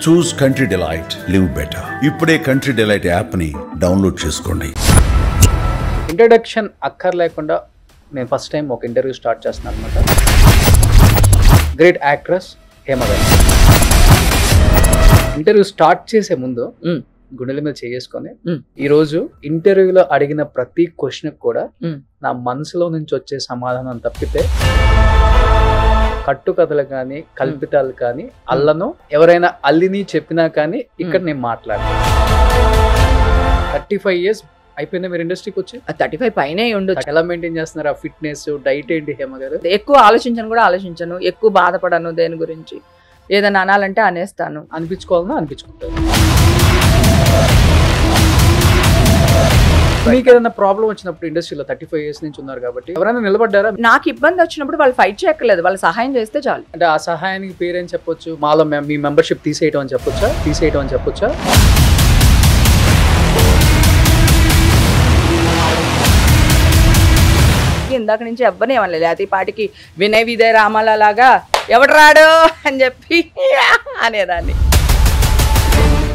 చూస్ country delight, live better. ఇప్పుడే country delight app ని download చేసుకోండి. ఇంట్రడక్షన్ అక్కర్లేకుండా నేను ఫస్ట్ టైం ఒక ఇంటర్వ్యూ స్టార్ట్ చేస్తున్నాను అనమాట. గ్రేట్ యాక్ట్రెస్ హేమ గారు. ఇంటర్వ్యూ స్టార్ట్ చేసే ముందు గుండెల మీద చేసుకొని ఈరోజు ఇంటర్వ్యూలో అడిగిన ప్రతి క్వశ్చన్ కూడా నా మనసులో నుంచి వచ్చే సమాధానం తప్పితే కట్టుకథలు కానీ కల్పితాలు కానీ అల్లను ఎవరైనా అల్లిని చెప్పినా కానీ ఇక్కడ నేను మాట్లాడతాను. 35 years అయిపోయిందా మీరు ఇండస్ట్రీకి వచ్చి? 35 పైనే ఉండొచ్చు. ఎలా మెయింటైన్ చేస్తున్నారు ఆ ఫిట్నెస్ డైట్ ఏంటి హేమ గారు? ఎక్కువ ఆలోచించను, ఎక్కువ బాధపడను దేని గురించి. ఏదైనా అనాలంటే అనేస్తాను, అనిపించుకోవాలన్నా అనిపించుకుంటారు. మీకు ఏదైనా ప్రాబ్లం వచ్చినప్పుడు ఇండస్ట్రీలో 35 years నుంచి ఉన్నారు కాబట్టి ఎవరైనా నిలబడ్డారా? నాకు ఇబ్బంది వచ్చినప్పుడు వాళ్ళు ఫైట్ చేయక్కర్లేదు, వాళ్ళు సహాయం చేస్తే చాలు. అంటే ఆ సహాయానికి పేరేం చెప్పొచ్చు? మాలో మీ మెంబర్షిప్ తీసేయటం అని చెప్పొచ్చా? ఇందాక నుంచి ఎవ్వనే ఏమనలేదు. అది పాటికి వినయ్ విజయ్ రామాల లాగా ఎవడు రాడు అని చెప్పి అనేదాన్ని.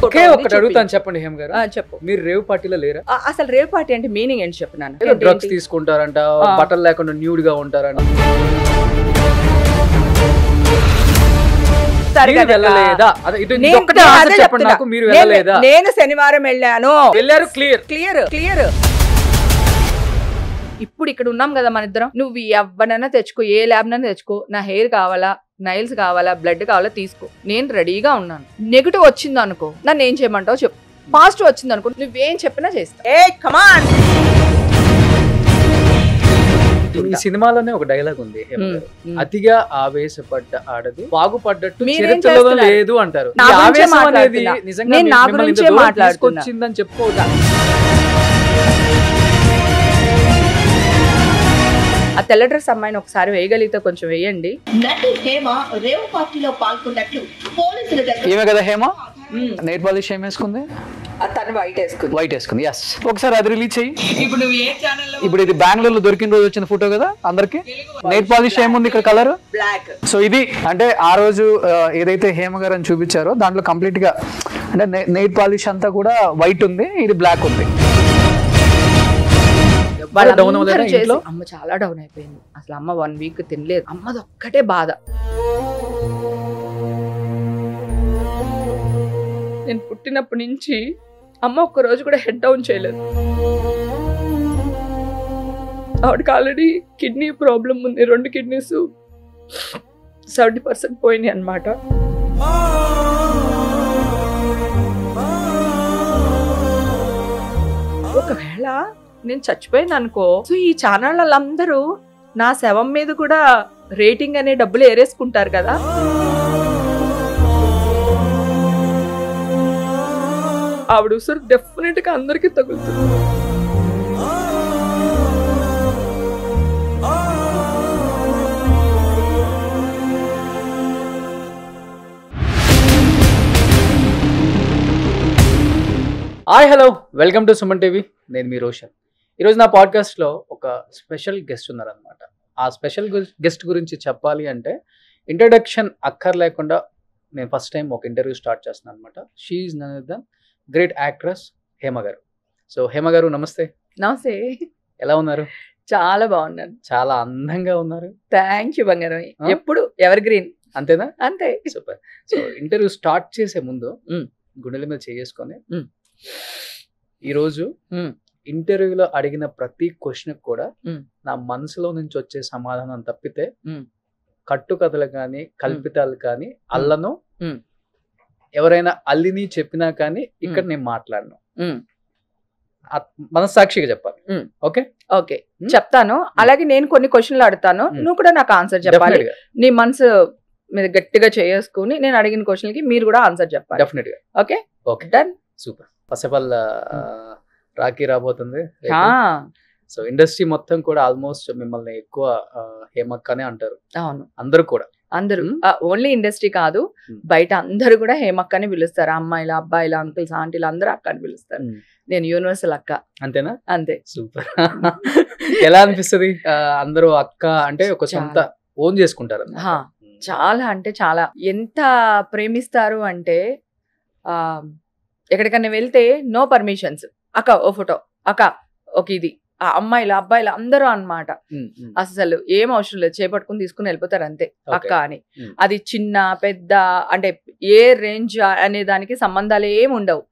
ఒకే ఒకటి అడుగుతాను, చెప్పండి హేమ గారు. చెప్పు. మీరు రేవ్ పార్టీలో లేరా? అసలు రేవ్ పార్టీ అంటే మీనింగ్ ఏంటి చెప్పినాను. డ్రగ్స్ తీసుకుంటారంట, బట్టలు లేకుండా న్యూడ్ గా ఉంటారంట. నేను శనివారం వెళ్ళాను. క్లియర్. ఇప్పుడు ఇక్కడ ఉన్నాం కదా మన ఇద్దరం. నువ్వు ఎవరినైనా తెచ్చుకో, ఏ ల్యాబ్ నైనా తెచ్చుకో. నా హెయిర్ కావాలా, నైల్స్ కావాలా, బ్లడ్ కావాలా తీసుకో, నేను రెడీగా ఉన్నాను. నెగిటివ్ వచ్చింది అనుకో, నన్ను ఏం చేయమంటావు చెప్పు. పాజిటివ్ వచ్చింది అనుకో, నువ్వేం చెప్పినా చేస్తా. ఈ సినిమాలోనే ఒక డైలాగ్ ఉంది, అతిగా ఆవేశపడ్డ ఆడది బాగుపడ్డట్టు చరిత్రలో లేదు అంటారు. తీసుకొచ్చిందని చెప్పుకోవద్దా? ఆ తెల్ల డ్రెస్ అమ్మాయిని ఒకసారి వేయగలిగితే కొంచెం వేయండి. నటి హేమ రేవ్ పార్టీలో పాల్గొన్నట్లు పోలీసుల దగ్గర. ఏమే కదా హేమ నెయిల్ పాలిష్ ఏం వేసుకుంది? తను వైట్ వేసుకుంది. ఎస్, ఒకసారి అది రిలీజ్ చెయ్యి. ఇప్పుడు నువ్వు ఏ ఛానల్లో? ఇప్పుడు ఇది బెంగళూరులో దొరికిన రోజు వచ్చిన ఫోటో కదా అందరికి. నెయిల్ పాలిష్ ఏముంది ఇక్కడ? Colour black. సో ఇది అంటే ఆ రోజు ఏదైతే హేమ గారు అని చూపించారో దాంట్లో కంప్లీట్ గా అంటే నెయిల్ పాలిష్ అంతా కూడా వైట్ ఉంది, ఇది బ్లాక్ ఉంది. అమ్మ చాలా డౌన్ అయిపోయింది. అసలు అమ్మ 1 week తినలేదు. అమ్మది ఒక్కటే బాధ. నేను పుట్టినప్పటి నుంచి అమ్మ ఒక్క రోజు కూడా హెడ్ డౌన్ చేయలేదు. ఆవిడకి ఆల్రెడీ కిడ్నీ ప్రాబ్లం ఉంది. 2 kidneys 70% పోయినాయి అన్నమాట. ఒకవేళ నేను చచ్చిపోయింది అనుకో, సో ఈ ఛానల్ వాళ్ళందరూ నా శవం మీద కూడా రేటింగ్ అనే డబ్బులు ఏరేసుకుంటారు కదా. ఆవిడ ఉసురు డెఫినెట్ గా అందరికీ తగులుతుంది. Hi, hello, welcome to Suman TV. నేను మీ రోషన్. ఈరోజు నా పాడ్కాస్ట్లో ఒక స్పెషల్ గెస్ట్ ఉన్నారనమాట. ఆ స్పెషల్ గెస్ట్ గురించి చెప్పాలి అంటే ఇంట్రడక్షన్ అక్కర్లేకుండా నేను ఫస్ట్ టైం ఒక ఇంటర్వ్యూ స్టార్ట్ చేస్తున్నాను అనమాట. She is none of the great actress Hema garu. So Hema గారు నమస్తే. నమస్తే. ఎలా ఉన్నారు? చాలా బాగున్నాను. చాలా అందంగా ఉన్నారు. థ్యాంక్ యూ బంగారం. ఎప్పుడు ఎవర్ గ్రీన్. అంతేనా? అంతే. సూపర్. సో ఇంటర్వ్యూ స్టార్ట్ చేసే ముందు గుండెల మీద చేసుకొని ఈరోజు ఇంటర్వ్యూలో అడిగిన ప్రతి క్వశ్చన్ కూడా నా మనసులో నుంచి వచ్చే సమాధానం తప్పితే కట్టుకథలు కానీ కల్పితాలు కానీ అల్లను ఎవరైనా అల్లిని చెప్పినా కానీ ఇక్కడ నేను మాట్లాడను. మనస్సాక్షిగా చెప్పాలి. ఓకే ఓకే చెప్తాను. అలాగే నేను కొన్ని క్వశ్చన్లు అడుగుతాను, నువ్వు కూడా నాకు ఆన్సర్ చెప్పాలి. నీ మనసు మీద గట్టిగా చేసుకుని నేను అడిగిన క్వశ్చన్కి మీరు కూడా ఆన్సర్ చెప్పాలి. డెఫినెట్ గా. Okay okay done. Super. First of all Rakhi రాబోతుంది. సో ఇండస్ట్రీ మొత్తం కూడా ఆల్మోస్ట్ మిమ్మల్ని ఎక్కువ హేమక్కనే అంటారు. అవును, అందరూ కూడా. అందరూ ఓన్లీ ఇండస్ట్రీ కాదు, బయట అందరూ కూడా హేమక్కని పిలుస్తారు. అమ్మాయిలు, అబ్బాయిలు, అంకుల్స్, ఆంటీలు అందరూ అక్క అని పిలుస్తారు. నేను యూనివర్సల్ అక్క. అంతేనా? అంతే. సూపర్. ఎలా అనిపిస్తుంది అందరూ అక్క అంటే? ఒక సొంత ఓన్ చేసుకుంటారు. చాలా అంటే చాలా. ఎంత ప్రేమిస్తారు అంటే ఎక్కడికన్నా వెళ్తే నో పర్మిషన్స్, అక్క ఓ ఫోటో, అక్క ఒక ఇది, ఆ అమ్మాయిలు అబ్బాయిలు అందరూ అన్నమాట. అసలు ఏం అవసరం లేదు, చేపట్టుకుని తీసుకుని వెళ్ళిపోతారు అంతే అక్క అని. అది చిన్న పెద్ద అంటే ఏ రేంజ్ అనే దానికి సంబంధాలు ఏమి ఉండవు.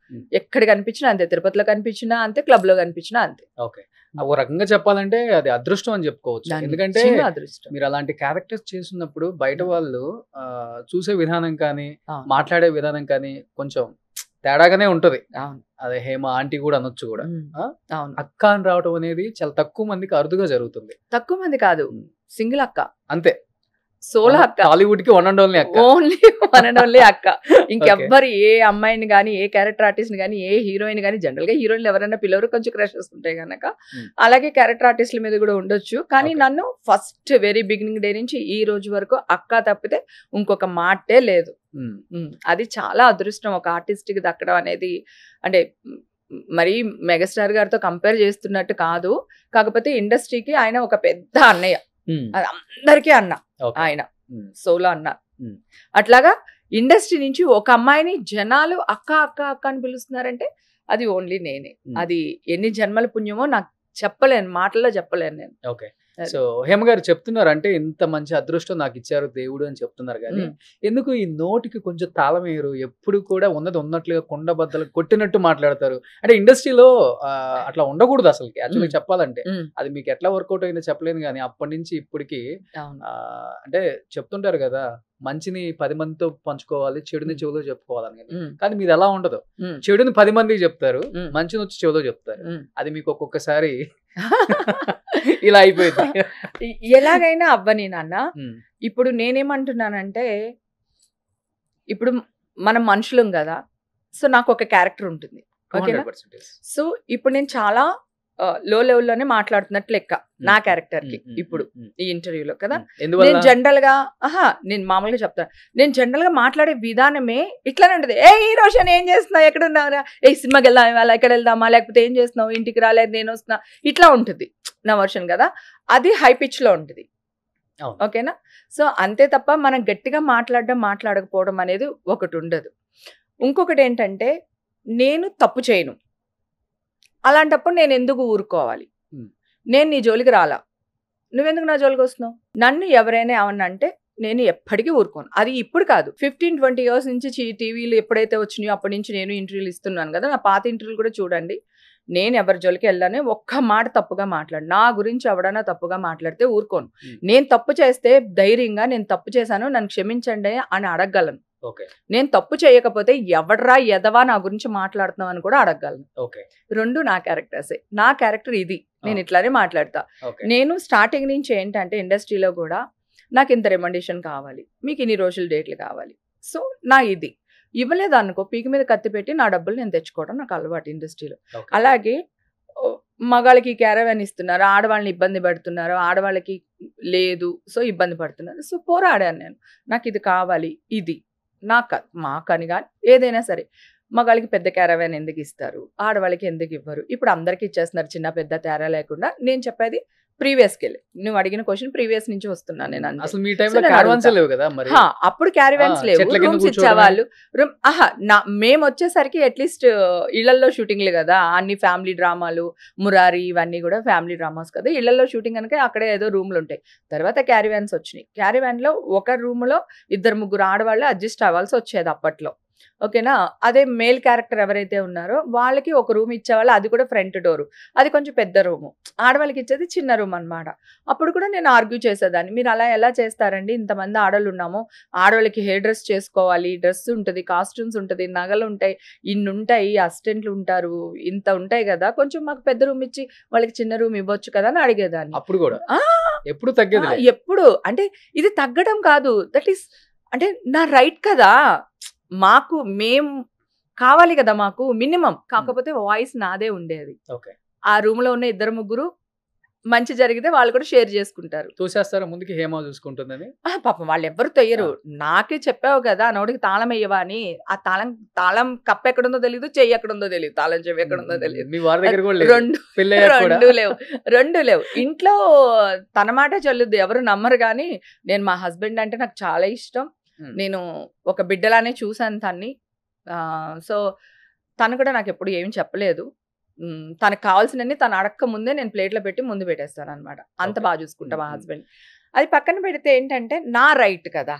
ఎక్కడ కనిపించినా అంతే, తిరుపతిలో కనిపించినా అంతే, క్లబ్ లో కనిపించినా అంతే. ఓకే, ఒక రకంగా చెప్పాలంటే అది అదృష్టం అని చెప్పుకోవచ్చు. ఎందుకంటే అదృష్టం. మీరు అలాంటి క్యారెక్టర్స్ చేస్తున్నప్పుడు బయట వాళ్ళు చూసే విధానం కానీ మాట్లాడే విధానం కానీ కొంచెం తేడాగానే ఉంటది. అదే హేమ ఆంటీ కూడా అనొచ్చు కూడా. అక్క అని రావటం అనేది చాలా తక్కువ మందికి అరుదుగా జరుగుతుంది. తక్కువ మంది కాదు, సింగిల్ అక్క అంతే, సోలో అక్క, టాలీవుడ్ కి వన్ అండ్ ఓన్లీ అక్క, ఓన్లీ వన్ అండ్ ఓన్లీ అక్క. ఇంకెవ్వరు ఏ అమ్మాయిని కానీ, ఏ క్యారెక్టర్ ఆర్టిస్ట్ ని కానీ, ఏ హీరోయిన్ కానీ, జనరల్ గా హీరోయిన్లు ఎవరైనా పిల్లలు కొంచెం క్రషెస్ ఉంటాయి కనుక అలాగే క్యారెక్టర్ ఆర్టిస్టుల మీద కూడా ఉండొచ్చు. కానీ నన్ను ఫస్ట్ వెరీ బిగినింగ్ డే నుంచి ఈ రోజు వరకు అక్క తప్పితే ఇంకొక మాటే లేదు. అది చాలా అదృష్టం ఒక ఆర్టిస్ట్ కి దక్కడం అనేది. అంటే మరి మెగాస్టార్ గారితో కంపేర్ చేస్తున్నట్టు కాదు, కాకపోతే ఇండస్ట్రీకి ఆయన ఒక పెద్ద అన్నయ్య, అది అందరికీ అన్న ఆయన, సోలో అన్న. అట్లాగా ఇండస్ట్రీ నుంచి ఒక అమ్మాయిని జనాలు అక్క అక్క అక్క అని పిలుస్తున్నారంటే అది ఓన్లీ నేనే. అది ఎన్ని జన్మల పుణ్యమో నాకు చెప్పలేను, మాటల్లో చెప్పలేను నేను. ఓకే, సో హేమ గారు చెప్తున్నారు అంటే ఇంత మంచి అదృష్టం నాకు ఇచ్చారు దేవుడు అని చెప్తున్నారు, కానీ ఎందుకు ఈ నోటికి కొంచెం తాళమేరు? ఎప్పుడు కూడా ఉన్నది ఉన్నట్లుగా కొండ బద్దలు కొట్టినట్టు మాట్లాడతారు. అంటే ఇండస్ట్రీలో అట్లా ఉండకూడదు అసలు యాక్చువల్గా చెప్పాలంటే. అది మీకు ఎట్లా వర్కౌట్ అయిందో చెప్పలేను, కానీ అప్పటి నుంచి ఇప్పటికి అంటే చెప్తుంటారు కదా, మంచిని 10 మందితో పంచుకోవాలి, చెడుని చెవులో చెప్పుకోవాలని. కానీ మీది ఎలా ఉండదు, చెడుని 10 మందికి చెప్తారు, మంచిని వచ్చి చెవులో చెప్తారు. అది మీకు ఒక్కొక్కసారి ఇలా అయిపోయింది. ఎలాగైనా అవ్వని నాన్న. ఇప్పుడు నేనేమంటున్నానంటే, ఇప్పుడు మనం మనుషులం కదా, సో నాకు ఒక క్యారెక్టర్ ఉంటుంది. ఓకేనా? సో ఇప్పుడు నేను చాలా లో లెవెల్లోనే మాట్లాడుతున్నట్టు లెక్క నా క్యారెక్టర్ కి ఇప్పుడు ఈ ఇంటర్వ్యూలో కదా. నేను జనరల్ గా నేను మామూలుగా చెప్తాను, నేను జనరల్ గా మాట్లాడే విధానమే ఇట్లానే ఉంటుంది. ఏ ఈ రోషన్ ఏం చేస్తున్నావు, ఎక్కడ ఉన్నావురా, ఏ సినిమాకి వెళ్దాం ఇవాళ, ఎక్కడ వెళ్దామా, లేకపోతే ఏం చేస్తున్నావు, ఇంటికి రాలేదు, నేను వస్తున్నా, ఇట్లా ఉంటుంది నా వర్షన్ కదా. అది హై పిచ్ లో ఉంటుంది. ఓకేనా? సో అంతే తప్ప మనం గట్టిగా మాట్లాడకపోవడం అనేది ఒకటి ఉండదు. ఇంకొకటి ఏంటంటే, నేను తప్పు చేయను, అలాంటప్పుడు నేను ఎందుకు ఊరుకోవాలి? నేను నీ జోలికి రాలా, నువ్వెందుకు నా జోలికి వస్తున్నావు? నన్ను ఎవరైనా ఏమన్నా అంటే నేను ఎప్పటికీ ఊరుకోను. అది ఇప్పుడు కాదు, 15-20 years నుంచి టీవీలు ఎప్పుడైతే వచ్చినాయో అప్పటి నుంచి నేను ఇంటర్వ్యూలు ఇస్తున్నాను కదా. నా పాత ఇంటర్వ్యూలు కూడా చూడండి. నేను ఎవరి జోలికి వెళ్ళానే ఒక్క మాట తప్పుగా మాట్లాడు. నా గురించి ఎవడన్నా తప్పుగా మాట్లాడితే ఊరుకోను. నేను తప్పు చేస్తే ధైర్యంగా నేను తప్పు చేశాను, నన్ను క్షమించండి అని అడగగలను. నేను తప్పు చేయకపోతే ఎవడరా ఎదవా నా గురించి మాట్లాడుతున్నావు అని కూడా అడగగలను. రెండు నా క్యారెక్టర్సే. నా క్యారెక్టర్ ఇది, నేను ఇట్లానే మాట్లాడతా. నేను స్టార్టింగ్ నుంచి ఏంటంటే ఇండస్ట్రీలో కూడా నాకు ఇంత రిమండేషన్ కావాలి, మీకు ఇన్ని రోజులు డేట్లు కావాలి, సో నా ఇది ఇవ్వలేదు అనుకో, పీక మీద కత్తి పెట్టి నా డబ్బులు నేను తెచ్చుకోవడం నాకు అలవాటు ఇండస్ట్రీలో. అలాగే మగాళ్ళకి క్యారవాన్ ఇస్తున్నారు, ఆడవాళ్ళని ఇబ్బంది పెడుతున్నారు, ఆడవాళ్ళకి లేదు, సో ఇబ్బంది పడుతున్నారు. సో పోరాడాను నేను, నాకు ఇది కావాలి, ఇది నాకు మాకని కానీ ఏదైనా సరే. మగాళ్ళకి పెద్ద క్యారవాన్ ఎందుకు ఇస్తారు, ఆడవాళ్ళకి ఎందుకు ఇవ్వరు? ఇప్పుడు అందరికి ఇచ్చేస్తున్నారు, చిన్న పెద్ద తేడా లేకుండా. నేను చెప్పేది ప్రీవియస్ కి, నువ్వు అడిగిన క్వశ్చన్ ప్రీవియస్ నుంచి వస్తున్నాను నేను. అప్పుడు క్యారవాన్స్ లేవు, రూమ్స్ ఇచ్చేవాళ్ళు. మేము వచ్చేసరికి అట్లీస్ట్ ఇళ్లలో షూటింగ్లు కదా, అన్ని ఫ్యామిలీ డ్రామాలు, మురారి ఇవన్నీ కూడా ఫ్యామిలీ డ్రామాస్ కదా. ఇళ్లలో షూటింగ్ కనుక అక్కడే ఏదో రూమ్లు ఉంటాయి. తర్వాత క్యారవాన్స్ వచ్చినాయి. క్యారవాన్ లో ఒక రూమ్ లో 2-3 ఆడవాళ్ళు అడ్జస్ట్ అవ్వాల్సి వచ్చేది అప్పట్లో. ఓకేనా? అదే మేల్ క్యారెక్టర్ ఎవరైతే ఉన్నారో వాళ్ళకి ఒక రూమ్ ఇచ్చేవాళ్ళు, అది కూడా ఫ్రంట్ డోరు, అది కొంచెం పెద్ద రూము. ఆడవాళ్ళకి ఇచ్చేది చిన్న రూమ్ అనమాట. అప్పుడు కూడా నేను ఆర్గ్యూ చేసేదాన్ని, మీరు అలా ఎలా చేస్తారండి, ఇంతమంది ఆడవాళ్ళు ఉన్నాము, ఆడవాళ్ళకి హెయిర్ డ్రెస్ చేసుకోవాలి, డ్రెస్ ఉంటుంది, కాస్ట్యూమ్స్ ఉంటుంది, నగలు ఉంటాయి, ఇన్ని ఉంటాయి, అసిస్టెంట్లు ఉంటారు, ఇంత ఉంటాయి కదా, కొంచెం మాకు పెద్ద రూమ్ ఇచ్చి వాళ్ళకి చిన్న రూమ్ ఇవ్వచ్చు కదా అని అడిగేదాన్ని. అప్పుడు కూడా ఎప్పుడు తగ్గేది, ఎప్పుడు అంటే ఇది తగ్గడం కాదు, దట్ ఈస్ అంటే నా రైట్ కదా, మాకు మేము కావాలి కదా, మాకు మినిమం. కాకపోతే వాయిస్ నాదే ఉండేది. ఆ రూమ్ లో ఉన్న 2-3 మంచి జరిగితే వాళ్ళు కూడా షేర్ చేసుకుంటారు. చూసేస్తారా ముందుకి హేమ చూసుకుంటుందని? పాపం వాళ్ళు ఎవ్వరు తొయ్యరు. నాకే చెప్పావు కదా నోటికి తాళం వేయవా అని. ఆ తాళం కప్పు ఎక్కడుందో తెలియదు, చెయ్యి ఎక్కడుందో తెలియదు, తాళం చెవి ఎక్కడుందో తెలియదు. రెండు లేవు ఇంట్లో. తన మాట చెల్లుద్ది, ఎవరు నమ్మరు. కానీ నేను మా హస్బెండ్ అంటే నాకు చాలా ఇష్టం. నేను ఒక బిడ్డలానే చూసాను తన్ని. సో తను కూడా నాకు ఎప్పుడు ఏమి చెప్పలేదు. తనకు కావాల్సినన్ని తను అడక్క ముందే నేను ప్లేట్లో పెట్టి ముందు పెట్టేస్తాను అనమాట. అంత బాగా చూసుకుంటా మా హస్బెండ్. అది పక్కన పెడితే ఏంటంటే నా రైట్ కదా,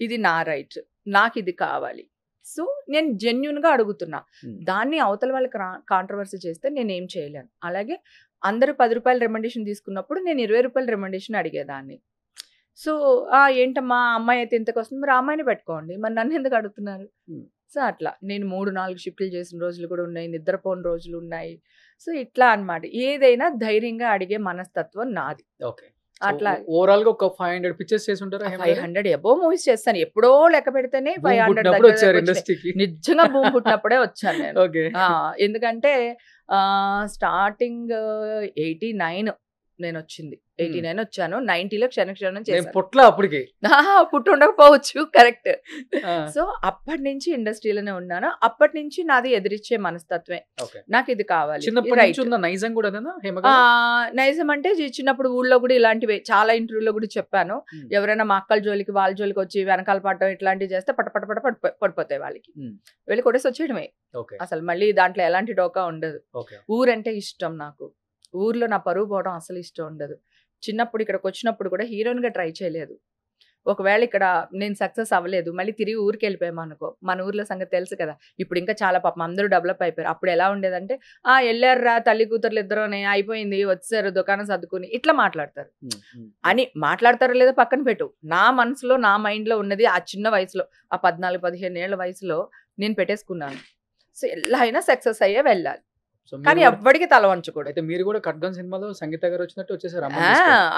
ఇది నా రైట్, నాకు ఇది కావాలి. సో నేను జెన్యున్గా అడుగుతున్నా. దాన్ని అవతల వాళ్ళకి కాంట్రవర్సీ చేస్తే నేను ఏం చేయలేను. అలాగే అందరూ 10 రూపాయల రెమండేషన్ తీసుకున్నప్పుడు నేను 20 రూపాయల రెమండేషన్ అడిగేదాన్ని. సో ఏంటమ్మా అమ్మాయి అయితే ఇంతకు వస్తుంది, మరి అమ్మాయిని పెట్టుకోండి, మరి నన్ను ఎందుకు అడుగుతున్నారు? సో అట్లా నేను 3-4 షిఫ్ట్లు చేసిన రోజులు కూడా ఉన్నాయి, నిద్రపోని రోజులు ఉన్నాయి. సో ఇట్లా అన్నమాట. ఏదైనా ధైర్యంగా అడిగే మనస్తత్వం నాది. ఓకే. అట్లా ఓవరాల్ గా ఒక 500 పిక్చర్స్ చేసి ఉంటారా? 500 అబోవ్ మూవీస్ చేస్తాను. ఎప్పుడో లెక్క పెడితేనే 500 వచ్చారు ఇండస్ట్రీకి. నిజంగా భూమి పుట్టినప్పుడే వచ్చాను నేను. ఓకే. ఎందుకంటే స్టార్టింగ్ 89 నేను వచ్చింది. 89 వచ్చాను. 90లో క్షణక్షణం చేశాను. పుట్ల అప్పటికి పుట్టి ఉండకపోవచ్చు, కరెక్ట్. సో అప్పటి నుంచి ఇండస్ట్రీలోనే ఉన్నాను. అప్పటి నుంచి నాది ఎదిరిచ్చే మనస్తత్వమే. నాకు ఇది కావాలి. నైజం కూడా నైజం అంటే చిన్నప్పుడు ఊళ్ళో కూడా ఇలాంటివి చాలా ఇంటర్వ్యూలో కూడా చెప్పాను. ఎవరైనా మా అక్కల జోలికి వాళ్ళ జోలికి వచ్చి వెనకాల పడటం ఇట్లాంటివి చేస్తే పడిపోతాయి వాళ్ళకి. వెళ్ళి కొట్టేసి వచ్చేయడమే అసలు. మళ్ళీ దాంట్లో ఎలాంటి డోకా ఉండదు. ఊరంటే ఇష్టం నాకు. ఊర్లో నా పరువు పోవడం అసలు ఇష్టం ఉండదు. చిన్నప్పుడు ఇక్కడికి వచ్చినప్పుడు కూడా హీరోయిన్గా ట్రై చేయలేదు. ఒకవేళ ఇక్కడ నేను సక్సెస్ అవ్వలేదు, మళ్ళీ తిరిగి ఊరికి వెళ్ళిపోయాము అనుకో, మన ఊర్లో సంగతి తెలుసు కదా. ఇప్పుడు ఇంకా చాలా పాపం అందరూ డెవలప్ అయిపోయారు. అప్పుడు ఎలా ఉండేదంటే వెళ్ళారురా తల్లి కూతుర్లు ఇద్దరునే, అయిపోయింది, వచ్చారు దుకాణం సర్దుకుని, ఇట్లా మాట్లాడతారు. అని మాట్లాడతారో లేదో పక్కన పెట్టు, నా మనసులో నా మైండ్లో ఉన్నది ఆ చిన్న వయసులో, ఆ 14-15 ఏళ్ల వయసులో నేను పెట్టేసుకున్నాను. సో ఎలా అయినా సక్సెస్ అయ్యే వెళ్ళాలి, కానీ ఎవ్వడికి తల వంచకూడదు. అయితే మీరు కూడా ఖడ్గం సినిమాలో సంగీత గారు వచ్చినట్టు వచ్చేసారు.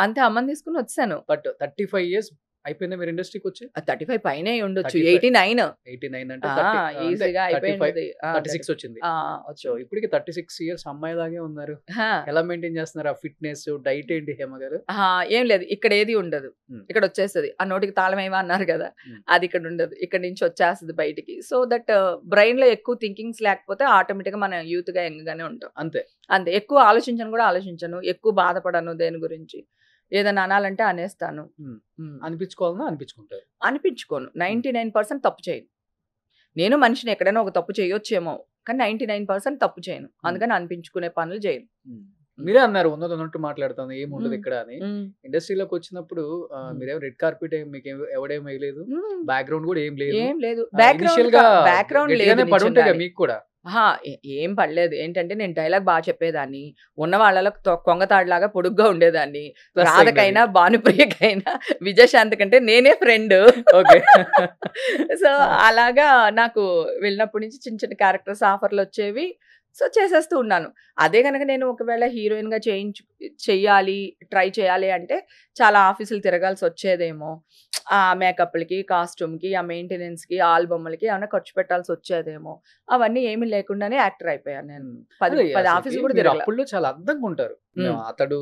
అంతే, అమ్మని తీసుకుని వచ్చాను. బట్ 35 years అయిపోయింది మీరు ఇండస్ట్రీకి వచ్చి. 35 పైనే ఉండొచ్చు. 89 అంటే ఈజీగా అయిపోయింది. 36 వచ్చింది. ఇప్పటికి 36 years అమ్మాయి లాగే ఉన్నారు. ఎలా మెయింటైన్ చేస్తున్నారు ఆ ఫిట్నెస్, డైట్ ఏంటి హేమ గారు? ఏం లేదు, ఇక్కడ ఏది ఉండదు, ఇక్కడ వచ్చేస్తుంది. ఆ నోటికి తాళం ఏమో అన్నారు కదా, అది ఇక్కడ ఉండదు, ఇక్కడ నుంచి వచ్చేస్తుంది బయటికి. సో దట్ బ్రెయిన్ లో ఎక్కువ థింకింగ్స్ లేకపోతే ఆటోమేటిక్ గా మనం యూత్ గా యంగ్ గానే ఉంటాం. అంతే. ఎక్కువ ఆలోచించను, ఎక్కువ బాధపడను దేని గురించి. ఏదైనా అనాలంటే అనేస్తాను. అనిపించుకోవాలన్నా అనిపించుకోను. 99% తప్పు చేయను. నేను మనిషిని, ఎక్కడైనా ఒక తప్పు చేయొచ్చేమో, కానీ 99% తప్పు చేయను. అందుకని అనిపించుకునే పనులు చేయను. మీరే అన్నారు ఉన్నట్టు మాట్లాడుతాను ఏముండదు ఇక్కడ అని. ఇండస్ట్రీలోకి వచ్చినప్పుడు మీరేం రెడ్ కార్పెట్ మీకు ఎవడేం వేయలేదు, బ్యాక్గ్రౌండ్ కూడా ఏం లేదు. బ్యాక్గ్రౌండ్ పడుంటాయి మీకు కూడా? ఏం పడలేదు. ఏంటంటే నేను డైలాగ్ బాగా చెప్పేదాన్ని, ఉన్న వాళ్ళలో కొంగతాడులాగా పొడుగ్గా ఉండేదాన్ని. రాధకైనా భానుప్రియకైనా విజయశాంతి కంటే నేనే ఫ్రెండ్. సో అలాగా నాకు వెళ్ళినప్పటి నుంచి చిన్న చిన్న క్యారెక్టర్స్ ఆఫర్లు వచ్చేవి. సో చేసేస్తూ ఉన్నాను. అదే కనుక నేను ఒకవేళ హీరోయిన్గా చెయ్యాలి, ట్రై చేయాలి అంటే చాలా ఆఫీసులు తిరగాల్సి వచ్చేదేమో. ఆ మేకప్లకి, కాస్ట్యూమ్కి, ఆ మెయింటెనెన్స్కి, ఆల్బమ్లకి ఏమైనా ఖర్చు పెట్టాల్సి వచ్చేదేమో. అవన్నీ ఏమీ లేకుండానే యాక్టర్ అయిపోయాను నేను. 10 ఆఫీసులు కూడా తిరగాలి. అప్పుడు చాలా అందంగా ఉంటారు అతడు.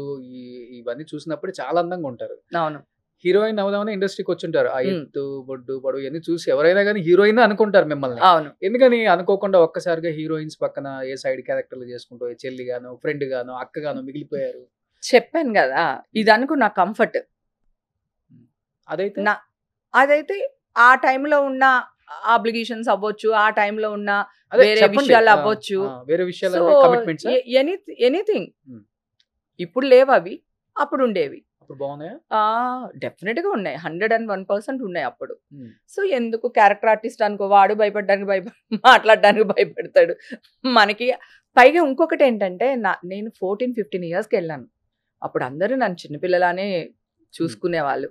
ఇవన్నీ చూసినప్పుడు చాలా అందంగా ఉంటారు. అవును. హీరోయిన్ అవుదామని ఇండస్ట్రీకి వచ్చుంటారు. ఆ ఎత్తు, బొడ్డు, పొడవు ఇవన్నీ చూసి ఎవరైనా కానీ హీరోయిన్ అనుకుంటారు మిమ్మల్ని. అవును. ఎందుకని అనుకోకుండా ఒక్కసారిగా హీరోయిన్స్ పక్కన ఏ సైడ్ క్యారెక్టర్లు చేసుకుంటూ చెల్లి గాను, ఫ్రెండ్ గాను, అక్క గాను మిగిలిపోయారు? చెప్పాను కదా, ఇది అనుకో నా కంఫర్ట్. అదైతే ఆ టైంలో ఉన్న ఆబ్లిగేషన్స్ అవ్వచ్చు, ఆ టైంలో ఉన్న వేరే విషయాలు అవ్వచ్చు, వేరే విషయాలు, ఎనీథింగ్. ఇప్పుడు లేవు అవి, అప్పుడు ఉండేవి. డెఫినెట్ గా ఉన్నాయి, 101% ఉన్నాయి అప్పుడు. సో ఎందుకు క్యారెక్టర్ ఆర్టిస్ట్ అనుకో, వాడు మాట్లాడడానికి భయపడతాడు మనకి. పైగా ఇంకొకటి ఏంటంటే నేను 14-15 yearsకి వెళ్ళాను. అప్పుడు అందరూ నన్ను చిన్నపిల్లలానే చూసుకునేవాళ్ళు.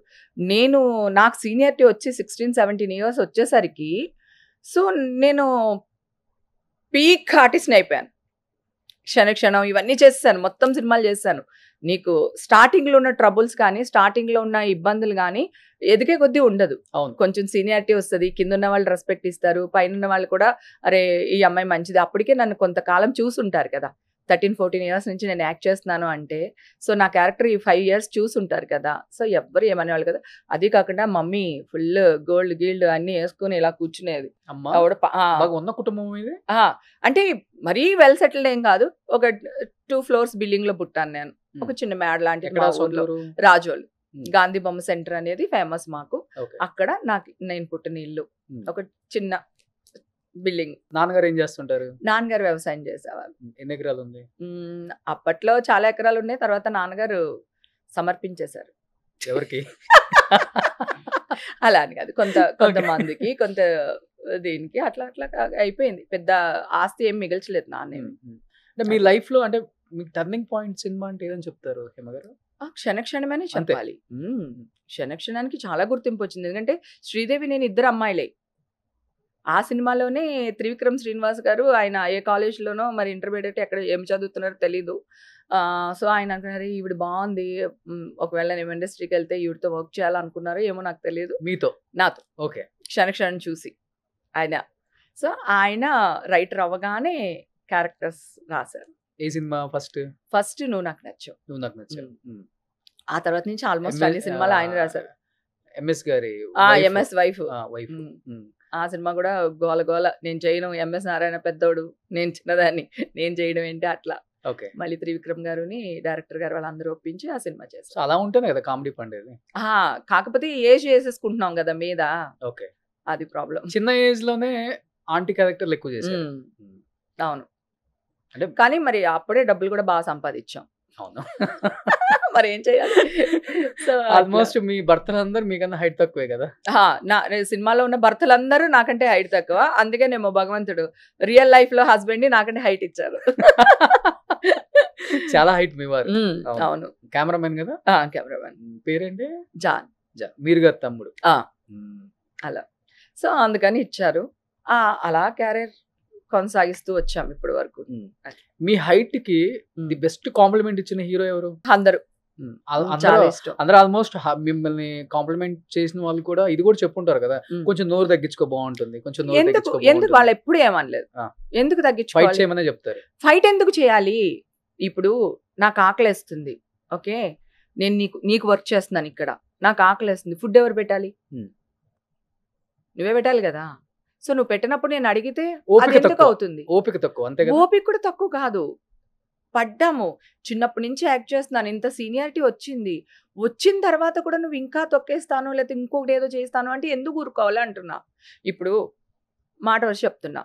నాకు సీనియారిటీ వచ్చి 16-17 years వచ్చేసరికి సో నేను పీక్ ఆర్టిస్ట్ని అయిపోయాను. క్షణక్షణం ఇవన్నీ చేస్తాను, మొత్తం సినిమాలు చేస్తాను. నీకు స్టార్టింగ్లో ఉన్న ట్రబుల్స్ కానీ, స్టార్టింగ్లో ఉన్న ఇబ్బందులు కానీ ఎదిగే కొద్దీ ఉండదు. కొంచెం సీనియారిటీ వస్తుంది, కింద ఉన్న వాళ్ళు రెస్పెక్ట్ ఇస్తారు, పైన ఉన్న వాళ్ళు కూడా అరే ఈ అమ్మాయి మంచిది. అప్పటికే నన్ను కొంతకాలం చూసుంటారు కదా, 13-14 years నుంచి నేను యాక్ట్ చేస్తున్నాను అంటే. సో నా క్యారెక్టర్ ఈ 5 years చూసుంటారు కదా. సో ఎవ్వరు ఏమనేవాళ్ళు కదా. అది కాకుండా మమ్మీ ఫుల్ గోల్డ్ గీల్డ్ అన్ని వేసుకుని ఇలా కూర్చునేది. ఉన్న కుటుంబం ఇది అంటే మరీ వెల్ సెటిల్డ్ ఏం కాదు. ఒక 2 floors బిల్డింగ్ లో పుట్టాను నేను. ఒక చిన్న మేడ లాంటి రాజోల్ గాంధీ బొమ్మ సెంటర్ అనేది ఫేమస్ మాకు. అక్కడ నేను పుట్టిన ఇల్లు. ఒక చిన్న బిల్డింగ్. నాన్నగారు ఏం చేస్తుంటారు? నాన్నగారు వ్యవసాయం చేసేవాళ్ళు. ఎన్ని ఎకరాలు ఉంది? అప్పట్లో చాలా ఎకరాలు ఉన్నాయి, తర్వాత నాన్నగారు సమర్పించేశారు. ఎవరికి? అలా అని కాదు, కొంతమందికి కొంత దీనికి అట్లా అట్లా అయిపోయింది. పెద్ద ఆస్తి ఏం మిగల్చలేదు నాన్నేమి. అంటే మీ లైఫ్ లో అంటే మీకు టర్నింగ్ పాయింట్ సినిమా అంటే ఏదని చెప్తారు హేమ గారు? క్షణక్షణమనే చెప్పాలి. క్షణక్షణానికి చాలా గుర్తింపు వచ్చింది. ఎందుకంటే శ్రీదేవి నేను ఇద్దరు అమ్మాయిలే. ఆ సినిమాలోనే త్రివిక్రమ్ శ్రీనివాస్ గారు ఆయన ఏ కాలేజ్లోనో మరి ఇంటర్మీడియట్ ఎక్కడ ఏం చదువుతున్నారో తెలీదు. సో ఆయన అంటున్నారు ఈవిడ బాగుంది, ఒకవేళ నేను ఇండస్ట్రీకి వెళ్తే ఈవిడతో వర్క్ చేయాలనుకున్నారో ఏమో నాకు తెలియదు. మీతో? నాతో. ఓకే. క్షణక్షణం చూసి ఆయన. సో ఆయన రైటర్ అవ్వగానే క్యారెక్టర్స్ రాశారు. ఏ సినిమా ఫస్ట్? నువ్వు నాకు నచ్చావు. నువ్వు నాకు నచ్చావు. ఆ తర్వాత నుంచి ఆల్మోస్ట్ అన్ని సినిమాలు ఆయన రాశారు. ఎంఎస్ గారి ఎంఎస్ వైఫ్. ఆ సినిమా కూడా గోల గోల, నేను చేయను, ఎంఎస్ నారాయణ పెద్దోడు, నేను చిన్నదాన్ని, నేను చేయడం ఏంటి అట్లా. ఓకే. మళ్ళీ త్రివిక్రమ్ గారుని డైరెక్టర్ గారు వాళ్ళందరూ ఒప్పించి ఆ సినిమా చేస్తారు. అలా ఉంటేనే కదా కామెడీ పండేది. కాకపోతే ఏజ్ చేసేసుకుంటున్నాం కదా మీద. ఓకే. అది ప్రాబ్లం. చిన్న ఏజ్ లోనే ఆంటీ క్యారెక్టర్లు ఎక్కువ చేశారు. అవును. అంటే కానీ మరి అప్పుడే డబ్బులు కూడా బాగా సంపాదించాం. అవును. మరి ఏం చేయాలి? సో ఆల్మోస్ట్ మీ భర్తలందరూ మీకన్నా హైట్ తక్కువే కదా. నా సినిమాలో ఉన్న భర్తలందరూ నాకంటే హైట్ తక్కువ. అందుకేనేమో భగవంతుడు రియల్ లైఫ్ లో హస్బెండ్ ని నాకంటే హైట్ ఇచ్చారు. చాలా హైట్ మీ వారు. అవును. కెమెరామెన్ కదా. కెమెరామెన్ పేరేంటి? జాన్. మీరు గారు తమ్ముడు. అలా. సో అందుకని ఇచ్చారు. అలా క్యారియర్ కొనసాగిస్తూ వచ్చాం ఇప్పటి వరకు. మీ హైట్ కి ది బెస్ట్ కాంప్లిమెంట్ ఇచ్చిన హీరో ఎవరు? అందరూ. చాలా ఇష్టం. అందరూ ఆల్మోస్ట్ మిమ్మల్ని కాంప్లిమెంట్ చేసిన వాళ్ళు కూడా ఇది కూడా చెప్పుంటారు కదా, కొంచెం నోరు తగ్గించుకో బాగుంటుంది, కొంచెం నోరు తగ్గించుకో. ఎందుకు వాళ్ళు ఎప్పుడు ఏమనలేదు. ఎందుకు తగ్గించుకోవాలి? ఫైట్ చేయమనే చెప్తారు. ఫైట్ ఎందుకు చేయాలి? ఇప్పుడు నాకు ఆకలేస్తుంది, ఓకే, నేను నీకు వర్క్ చేస్తున్నాను ఇక్కడ, నాకు ఆకలేస్తుంది, ఫుడ్ ఎవరు పెట్టాలి? నువ్వే పెట్టాలి కదా. సో నువ్వు పెట్టినప్పుడు నేను అడిగితే ఎందుకు అవుతుంది? ఓపిక తక్కువ. అంతే కదా. ఓపిక కూడా తక్కువ కాదు, పడ్డాము. చిన్నప్పటి నుంచి యాక్ట్ చేస్తున్నాను, ఇంత సీనియారిటీ వచ్చిన తర్వాత కూడా నువ్వు ఇంకా తొక్కేస్తాను లేకపోతే ఇంకొకటి ఏదో చేస్తాను అంటే ఎందుకు ఊరుకోవాలి అంటున్నా. ఇప్పుడు మాట వచ్చి చెప్తున్నా,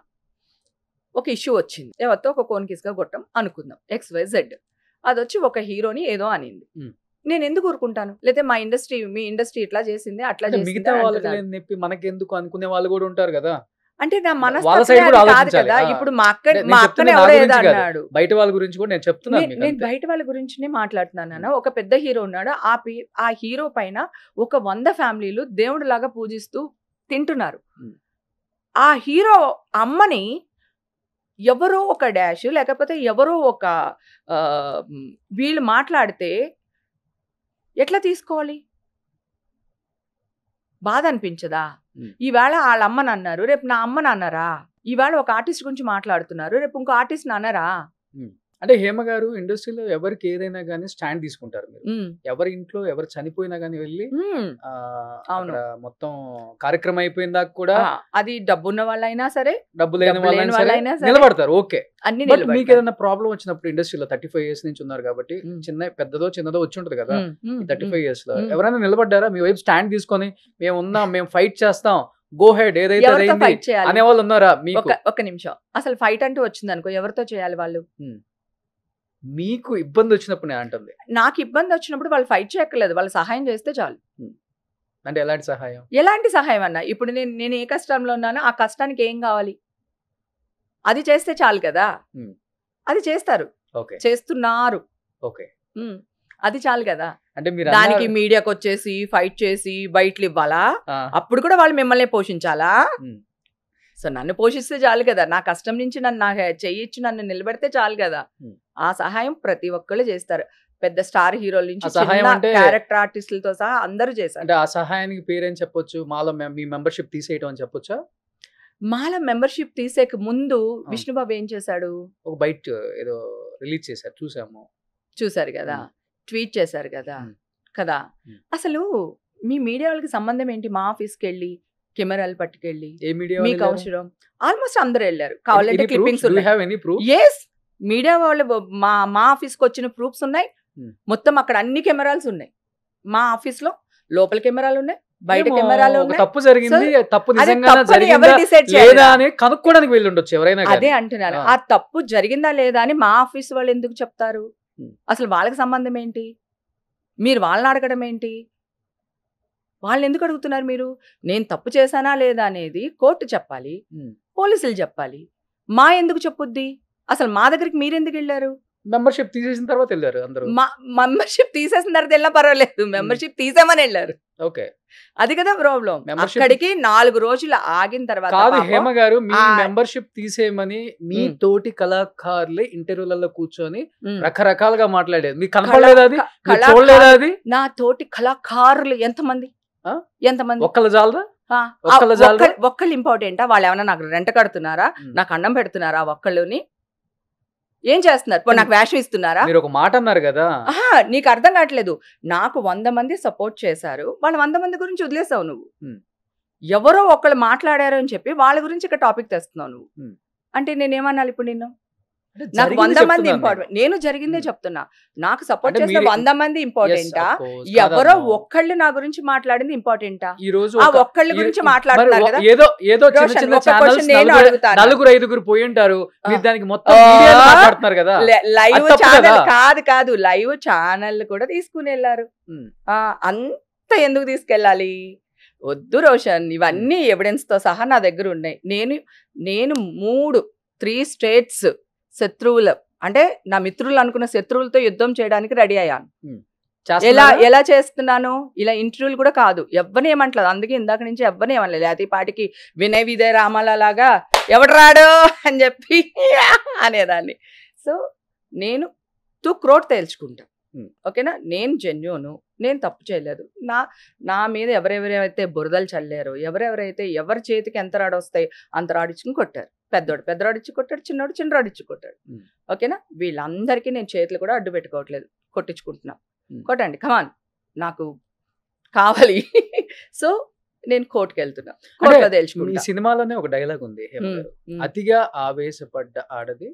ఒక ఇష్యూ వచ్చింది, ఎవరితో ఒక కోన్ కిస్గా కొట్టం అనుకుందాం, XYZ. అది వచ్చి ఒక హీరోని ఏదో అనింది, నేను ఎందుకు ఊరుకుంటాను? లేకపోతే మీ ఇండస్ట్రీ ఇట్లా చేసింది అట్లా చేసింది, మిగతా వాళ్ళకి నొప్పి మనకెందుకు అనుకునే వాళ్ళు కూడా ఉంటారు కదా. అంటే నా మనస్తత్వం కాదు కదా. ఇప్పుడు మా అక్కనే ఎవడో ఏదో అన్నాడు, బయట వాళ్ళ గురించి కూడా నేను చెప్తున్నాను. నేను బయట వాళ్ళ గురించినే మాట్లాడుతున్నాను. ఒక పెద్ద హీరో ఉన్నాడు, ఆ హీరో పైన ఒక 100 ఫ్యామిలీలు దేవుడు లాగా పూజిస్తూ తింటున్నారు. ఆ హీరో అమ్మని ఎవరో ఒక డాష్ లేకపోతే ఎవరో ఒక వీళ్ళు మాట్లాడితే ఎట్లా తీసుకోవాలి? బాధ అనిపించదా? ఈవేళ వాళ్ళ అమ్మని అన్నారు, రేపు నా అమ్మని అన్నారా? ఈవేళ ఒక ఆర్టిస్ట్ గురించి మాట్లాడుతున్నారు, రేపు ఇంకో ఆర్టిస్ట్ అన్నారా? అంటే హేమ గారు ఇండస్ట్రీలో ఎవరికి ఏదైనా కానీ స్టాండ్ తీసుకుంటారు. మీరు ఎవరి ఇంట్లో ఎవరు చనిపోయినా కానీ వెళ్ళి మొత్తం కార్యక్రమం అయిపోయిన దాకా కూడా, అది డబ్బున్న వాళ్ళైనా సరే డబ్బు లేని వాళ్ళైనా నిలబడతారు. ఓకే. అన్ని మీకు ఏదైనా ప్రాబ్లం వచ్చినప్పుడు ఇండస్ట్రీలో 35 years నుంచి ఉన్నారు కాబట్టి పెద్దదో చిన్నదో వచ్చి ఉంటది కదా, 35 years లో ఎవరైనా నిలబడ్డారా మీ వైపు స్టాండ్ తీసుకొని మేము ఉన్నాం, మేము ఫైట్ చేస్తాం, గో హెడ్, ఏదైతే అనే వాళ్ళు ఉన్నారా? మీకు ఒక నిమిషం, అసలు ఫైట్ అంటూ వచ్చింది అనుకో, ఎవరితో చేయాలి వాళ్ళు? మీకు ఇబ్బంది వచ్చినప్పుడు నేను అంటుంది, నాకు ఇబ్బంది వచ్చినప్పుడు వాళ్ళు ఫైట్ చేయక్కర్లేదు, వాళ్ళు సహాయం చేస్తే చాలు. అంటే ఎలాంటి సహాయం? ఎలాంటి సహాయం అన్నా, ఇప్పుడు నేను ఏ కష్టంలో ఉన్నానో ఆ కష్టానికి ఏం కావాలి అది చేస్తే చాలు కదా. అది చేస్తారు, చేస్తున్నారు, అది చాలు కదా. అంటే మీరు దానికి మీడియాకి వచ్చేసి ఫైట్ చేసి బయటలు ఇవ్వాలా? అప్పుడు కూడా వాళ్ళు మిమ్మల్ని పోషించాలా? సో నన్ను పోషిస్తే చాలు కదా, నా కష్టం నుంచి నన్ను చెయ్యిచ్చి నన్ను నిలబెడితే చాలు కదా. ఆ సహాయం ప్రతి ఒక్కళ్ళు చేస్తారు, పెద్ద స్టార్ హీరోల నుంచి క్యారెక్టర్ ఆర్టిస్టులతో సహా అందరూ చేశారు. అంటే ఆ సహాయానికి పేరేం చెప్పొచ్చు? మాలో మీ మెంబర్షిప్ తీసేయటం అని చెప్పొచ్చా? మాల మెంబర్షిప్ తీసేక ముందు విష్ణుబాబు ఏం చేశాడు? ఒక బైట్ ఏదో రిలీజ్ చేశారు, చూసారు కదా, ట్వీట్ చేశారు కదా. అసలు మీ మీడియా వాళ్ళకి సంబంధం ఏంటి? మా ఆఫీస్కి వెళ్ళి కెమెరాలు పట్టుకెళ్ళి మీకు అవసరం? ఆల్మోస్ట్ అందరూ వెళ్ళారు, కావాలంటే క్లిప్పింగ్స్ ఉన్నాయి. ఎస్, మీడియా వాళ్ళు మా ఆఫీస్కి వచ్చిన ప్రూఫ్స్ ఉన్నాయి మొత్తం. అక్కడ అన్ని కెమెరాల్స్ ఉన్నాయి, మా ఆఫీస్లో లోపల కెమెరాలు ఉన్నాయి, బయట కెమెరాలు ఒక తప్పు జరిగింది, తప్పు అదే నిజంగా తప్పని జరిగిందా ఎవరు డిసైడ్ లేదా చేయాలి? అని కనుక్కోవడానికి వెళ్ళి ఉండొచ్చు ఎవరైనా అదే కానీ. అంటున్నాను. ఆ. ఆ తప్పు జరిగిందా లేదా అని మా ఆఫీస్ వాళ్ళు ఎందుకు చెప్తారు? అసలు వాళ్ళకి సంబంధం ఏంటి? మీరు వాళ్ళని అడగడం ఏంటి? వాళ్ళని ఎందుకు అడుగుతున్నారు మీరు? నేను తప్పు చేశానా లేదా అనేది కోర్టు చెప్పాలి, పోలీసులు చెప్పాలి. మా ఎందుకు చెప్పుద్ది? అసలు మా దగ్గరికి మీరెందుకు వెళ్ళారు? మెంబర్షిప్ తీసేసిన తర్వాత వెళ్ళారు అందరూ. మెంబర్షిప్ తీసేసిన తర్వాత వెళ్ళినా పర్వాలేదు, మెంబర్షిప్ తీసేమని వెళ్ళారు. ఓకే, అది కదా ప్రాబ్లం. Membership- అక్కడికి 4 రోజులు ఆగిన తర్వాత కాదు పాపం హేమ గారు, మీ ఆ- మెంబర్షిప్ తీసేయమని మీ మ్. తోటి కళాకారులే ఇంటర్వ్యూలలో కూర్చొని ఉమ్. రకరకాలుగా మాట్లాడేది. మీకు కనపడలేదు అది? కళా- మీరు కళాకారు- చూడలేదా అది? నా తోటి కళాకారులు ఎంతమంది? ఆ? ఎంతమంది? ఒక్కళ్ళ జాలదా? ఆ, ఒక్కళ్ళ జాలదా? ఒక్కళ్ళు ఇంపార్టెంటా? వాళ్ళు ఏమైనా నాకు రెంట కడుతున్నారా? మ్. నాకు అన్నం పెడుతున్నారా? ఒక్కళ్ళుని ఏం చేస్తున్నారు? పోనీ నాకు వేషం ఇస్తున్నారా? మీరు ఒక మాట అన్నారు కదా, ఆహా, నీకు అర్థం కావట్లేదు. నాకు 100 మంది సపోర్ట్ చేశారు, వాళ్ళు 100 మంది గురించి వదిలేసావు నువ్వు. మ్. ఎవరో ఒకళ్ళు మాట్లాడారు అని చెప్పి వాళ్ళ గురించి ఇక్కడ టాపిక్ తెస్తున్నావు నువ్వు. మ్. అంటే నేనేమనాలి ఇప్పుడు నిన్ను? అంటే నాకు జరిగింది 100 మంది చెప్తున్నాను ఇంపార్టెంట్. నేను జరిగిందే మ్. చెప్తున్నా. నాకు సపోర్ట్ అంటే చేసిన మీరు- 100 మంది ఇంపార్టెంటా? Yes, of course. ఎవరో కాదమ్మా. ఒక్కళ్ళు నా గురించి మాట్లాడింది ఇంపార్టెంటా? ఈ రోజు ఆ ఒక- ఒక్కళ్ళ ఈ- గురించి మరి మాట్లాడుతున్నారు కదా. ఏదో ఏదో చిన్న రోషన్, చిన్న ఒక ఛానల్స్ question నేను అడుగుతాను. నలుగురు ఐదుగురు పోయి ఉంటారు. మీరు ఆ. దానికి మొత్తం ఆ. మీడియాలో మాట్లాడుతున్నారు కదా. లైవ్ అది తప్పు ఛానల్ కదా. కాదు లైవ్ ఛానల్ కూడా తీసుకుని వెళ్ళారు. ఉమ్. అంత ఎందుకు తీసుకెళ్ళాలి? వద్దు రోషన్, ఇవన్నీ ఎవిడెన్స్ తో సహా నా దగ్గర ఉన్నాయి. నేను 3 స్టేట్స్ శత్రువులు, అంటే నా మిత్రులు అనుకున్న శత్రువులతో యుద్ధం చేయడానికి రెడీ అయ్యాను. చేస్తున్నారా? ఎలా చేస్తున్నాను? ఇలా ఇంటర్వ్యూలు కూడా కాదు, ఎవరిని ఏమంటలేదు. అందుకే ఇందాక నుంచి ఎవరిని ఏమనలేదు. అతి పాటికి వినయ్ విజయ రామాల లాగా ఎవడు రాడు అని చెప్పి అనేదాన్ని. సో నేను త్రోట్ తేల్చుకుంటా. ఓకేనా? నేను జెన్యూను, నేను తప్పు చేయలేదు. నా మీద ఎవరెవరైతే బురదలు చల్లారో, ఎవరెవరైతే ఎవరి చేతికి ఎంత రాడొస్తాయి అంత రాడిచ్చుకుని కొట్టారు. పెద్దరాడిచ్చి కొట్టాడు, చిన్నరాడిచ్చి కొట్టాడు. ఓకేనా? వీళ్ళందరికీ నేను చేతులు కూడా అడ్డు పెట్టుకోవట్లేదు, కొట్టించుకుంటున్నా. కొట్టండి, కమాన్, నాకు కావాలి. సో నేను కోర్టుకు వెళ్తున్నా, కోర్టులో మీ తేల్చుకుంటా. సినిమాలోనే ఒక డైలాగ్ ఉంది హేమ గారు. అతిగా ఆవేశపడ్డ ఆడది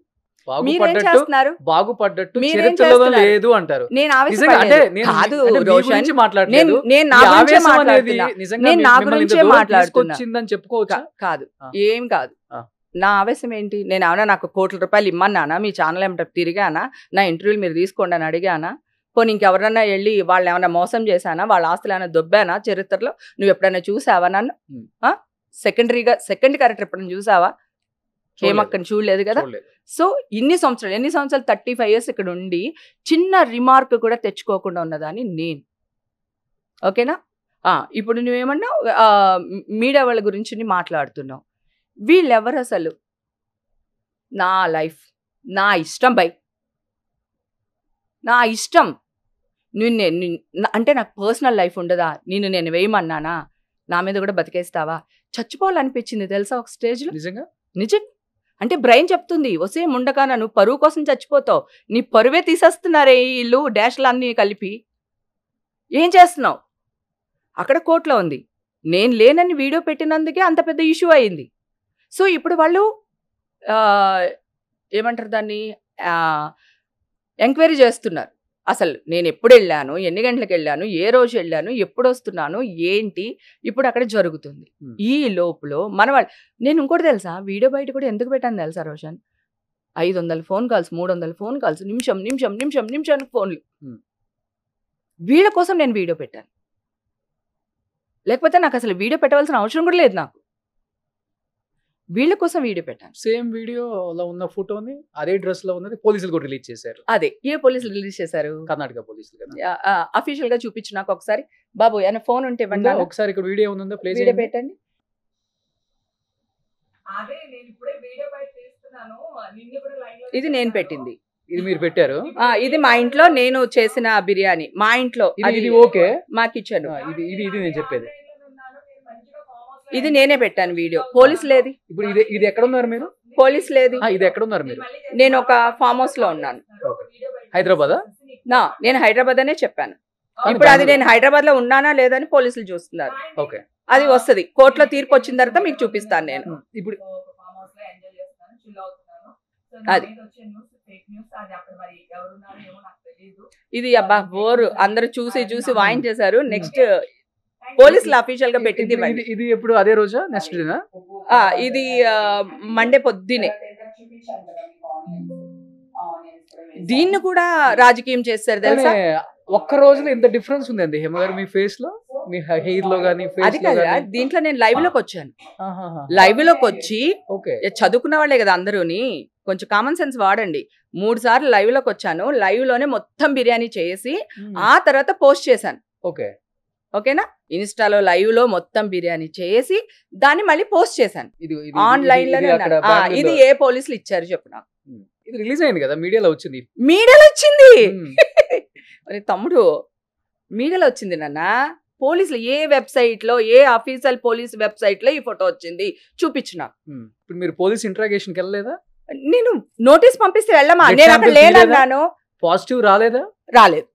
మీరేం చేస్తున్నారు? బాగుపడ్డట్టు మీరేం చరిత్రలో చేస్తున్నారు? లేదు అంటారు. నేను నిజంగా అంటే ఆవేశపడలేదు. నేను కాదు అంటే మీ రోషన్, గురించి మాట్లాడలేదు. నేను నా ఈ గురించే ఆవేశం అనేది మాట్లాడుతున్నా. నిజంగా నేను నా మిమ్మల్ని ఇంత గురించే దూరం మాట్లాడుతున్నా. తీసుకొచ్చిందని చెప్పుకోవచ్చా? కాదు, ఆ. ఏం కాదు. ఆ. నా ఆవేశం ఏంటి? నేను ఏమన్నా నాకు ₹1,00,00,000 ఇమ్మన్నానా? మీ ఛానల్ ఏమంటే తిరిగానా? నా ఇంటర్వ్యూలు మీరు తీసుకోండి అని అడిగానా? పోనీ ఇంకెవరన్నా వెళ్ళి వాళ్ళు ఏమైనా మోసం చేశానా? వాళ్ళ ఆస్తులు ఏమైనా దొబ్బానా చరిత్రలో? నువ్వు ఎప్పుడైనా చూసావా నన్ను? సెకండ్ క్యారెక్టర్ ఎప్పుడైనా చూసావా? హేమక్కని చూడలేదు కదా. చూడలేదు. సో ఎన్ని సంవత్సరాలు 35 years ఇక్కడ ఉండి చిన్న రిమార్క్ కూడా తెచ్చుకోకుండా ఉన్నదాన్ని నేను. ఓకేనా? ఇప్పుడు నువ్వేమన్నావు, మీడియా వాళ్ళ గురించి మాట్లాడుతున్నావు. వీళ్ళెవరు అసలు? నా లైఫ్, నా ఇష్టం బై, నా ఇష్టం. అంటే నాకు పర్సనల్ లైఫ్ ఉండదా? నేను వేయమన్నానా? నా మీద కూడా బతికేస్తావా? చచ్చిపోవాలనిపించింది తెలుసా ఒక స్టేజ్లో. నిజం. అంటే బ్రెయిన్ చెప్తుంది, వసే ముండకాన నువ్వు పరువు కోసం చచ్చిపోతావు, నీ పరువే తీసేస్తున్నారే వీళ్ళు డాష్లు అన్నీ కలిపి. ఏం చేస్తున్నావు? అక్కడ కోర్టులో ఉంది. నేను లేనని వీడియో పెట్టినందుకే అంత పెద్ద ఇష్యూ అయింది. సో ఇప్పుడు వాళ్ళు ఏమంటారు దాన్ని, ఎంక్వైరీ చేస్తున్నారు. అసలు నేను ఎప్పుడు వెళ్ళాను, ఎన్ని గంటలకు వెళ్ళాను, ఏ రోజు వెళ్ళాను, ఎప్పుడు వస్తున్నాను, ఏంటి ఇప్పుడు అక్కడ జరుగుతుంది. ఈ లోపల మన వాళ్ళు, నేను ఇంకోటి తెలుసా, వీడియో బయట కూడా ఎందుకు పెట్టాను తెలుసా Roshan? 500 phone calls, 300 phone calls, నిమిషానికి ఫోన్లు. వీళ్ళ కోసం నేను వీడియో పెట్టాను. లేకపోతే నాకు అసలు వీడియో పెట్టవలసిన అవసరం కూడా లేదు. నాకు వీళ్ళ కోసం వీడియో పెట్టాను. సేమ్ వీడియోలో ఉన్న ఫోటోని అదే డ్రెస్ లో ఉన్నది పోలీసులు కూడా రిలీజ్ చేశారు. అదే ఏ పోలీసులు రిలీజ్ చేశారు? కర్ణాటక పోలీసులు కదా. అఫీషియల్ గా చూపించు నాకు ఒకసారి. బాబు ఏమైనా ఫోన్ ఉంటే ఇవ్వండి. ఒకసారి ఇక్కడ వీడియో ఉందా? ప్లే వీడియో పెట్టండి. ఇది నేను పెట్టింది. ఇది మీరు పెట్టారు? ఇది మా ఇంట్లో నేను చేసిన బిర్యానీ. మా ఇంట్లో ఇది ఓకే, మా కిచెన్. ఇది నేను చెప్పేది. ఇది నేనే పెట్టాను వీడియో. పోలీసు లేదు. ఇప్పుడు ఇది ఎక్కడ ఉన్నారు మీరు? పోలీసు లేదు. ఇది ఎక్కడ ఉన్నారు మీరు? నేను ఒక ఫామ్ హౌస్ లో ఉన్నాను. హైదరాబాద్. నేను హైదరాబాద్ అనే చెప్పాను. ఇప్పుడు అది నేను హైదరాబాద్ లో ఉన్నానా లేదని పోలీసులు చూస్తున్నారు. ఓకే, అది వస్తుంది. కోర్టులో తీర్పు వచ్చిన తర్వాత మీకు చూపిస్తాను నేను. ఇప్పుడు అది ఇది అబ్బా బోరు, అందరూ చూసి వాయించేశారు. నెక్స్ట్ పోలీసులు అఫీషియల్ గా పెట్టింది ఇవ్వండి. ఇది ఎప్పుడు అదే రోజా నెక్స్ట్ డేనా? ఇది మండే పొద్దునే. దీన్ని కూడా రాజకీయం చేస్తారు తెలుసా. ఒక్క రోజులో ఇంత డిఫరెన్స్ ఉందండి హేమ గారు మీ ఫేస్ లో, మీ హెయిర్ లో గానీ అది కదా, దీంట్లో నేను లైవ్ లోకి వచ్చాను. లైవ్ లోకి వచ్చి చదువుకున్న వాళ్ళే కదా అందరూని, కొంచెం కామన్ సెన్స్ వాడండి. 3 సార్లు లైవ్ లోకి వచ్చాను. లైవ్ లోనే మొత్తం బిర్యానీ చేసి ఆ తర్వాత పోస్ట్ చేశాను. ఓకేనా, ఇన్స్టాలో లైవ్ లో మొత్తం బిర్యానీ చేసి దాన్ని మళ్ళీ పోస్ట్ చేశాను ఆన్లైన్ లోనే. ఇది ఏ పోలీసులు ఇచ్చారు చెప్పు నాకు. ఇది రిలీజ్ అయింది కదా, మీడియాలో వచ్చింది. మీడియాలో వచ్చింది తమ్ముడు, మీడియాలో వచ్చింది నాన్న. పోలీసులు ఏ వెబ్సైట్ లో, ఏ అఫీషియల్ పోలీస్ వెబ్సైట్ లో ఈ ఫోటో వచ్చింది చూపించిన. ఇప్పుడు మీరు పోలీస్ ఇంట్రాగేషన్ కి వెళ్ళలేదా? నేను నోటీస్ పంపిస్తే వెళ్ళమా, నేను అక్కడ లేనన్నాను. పాజిటివ్ రాలేదా? రాలేదు.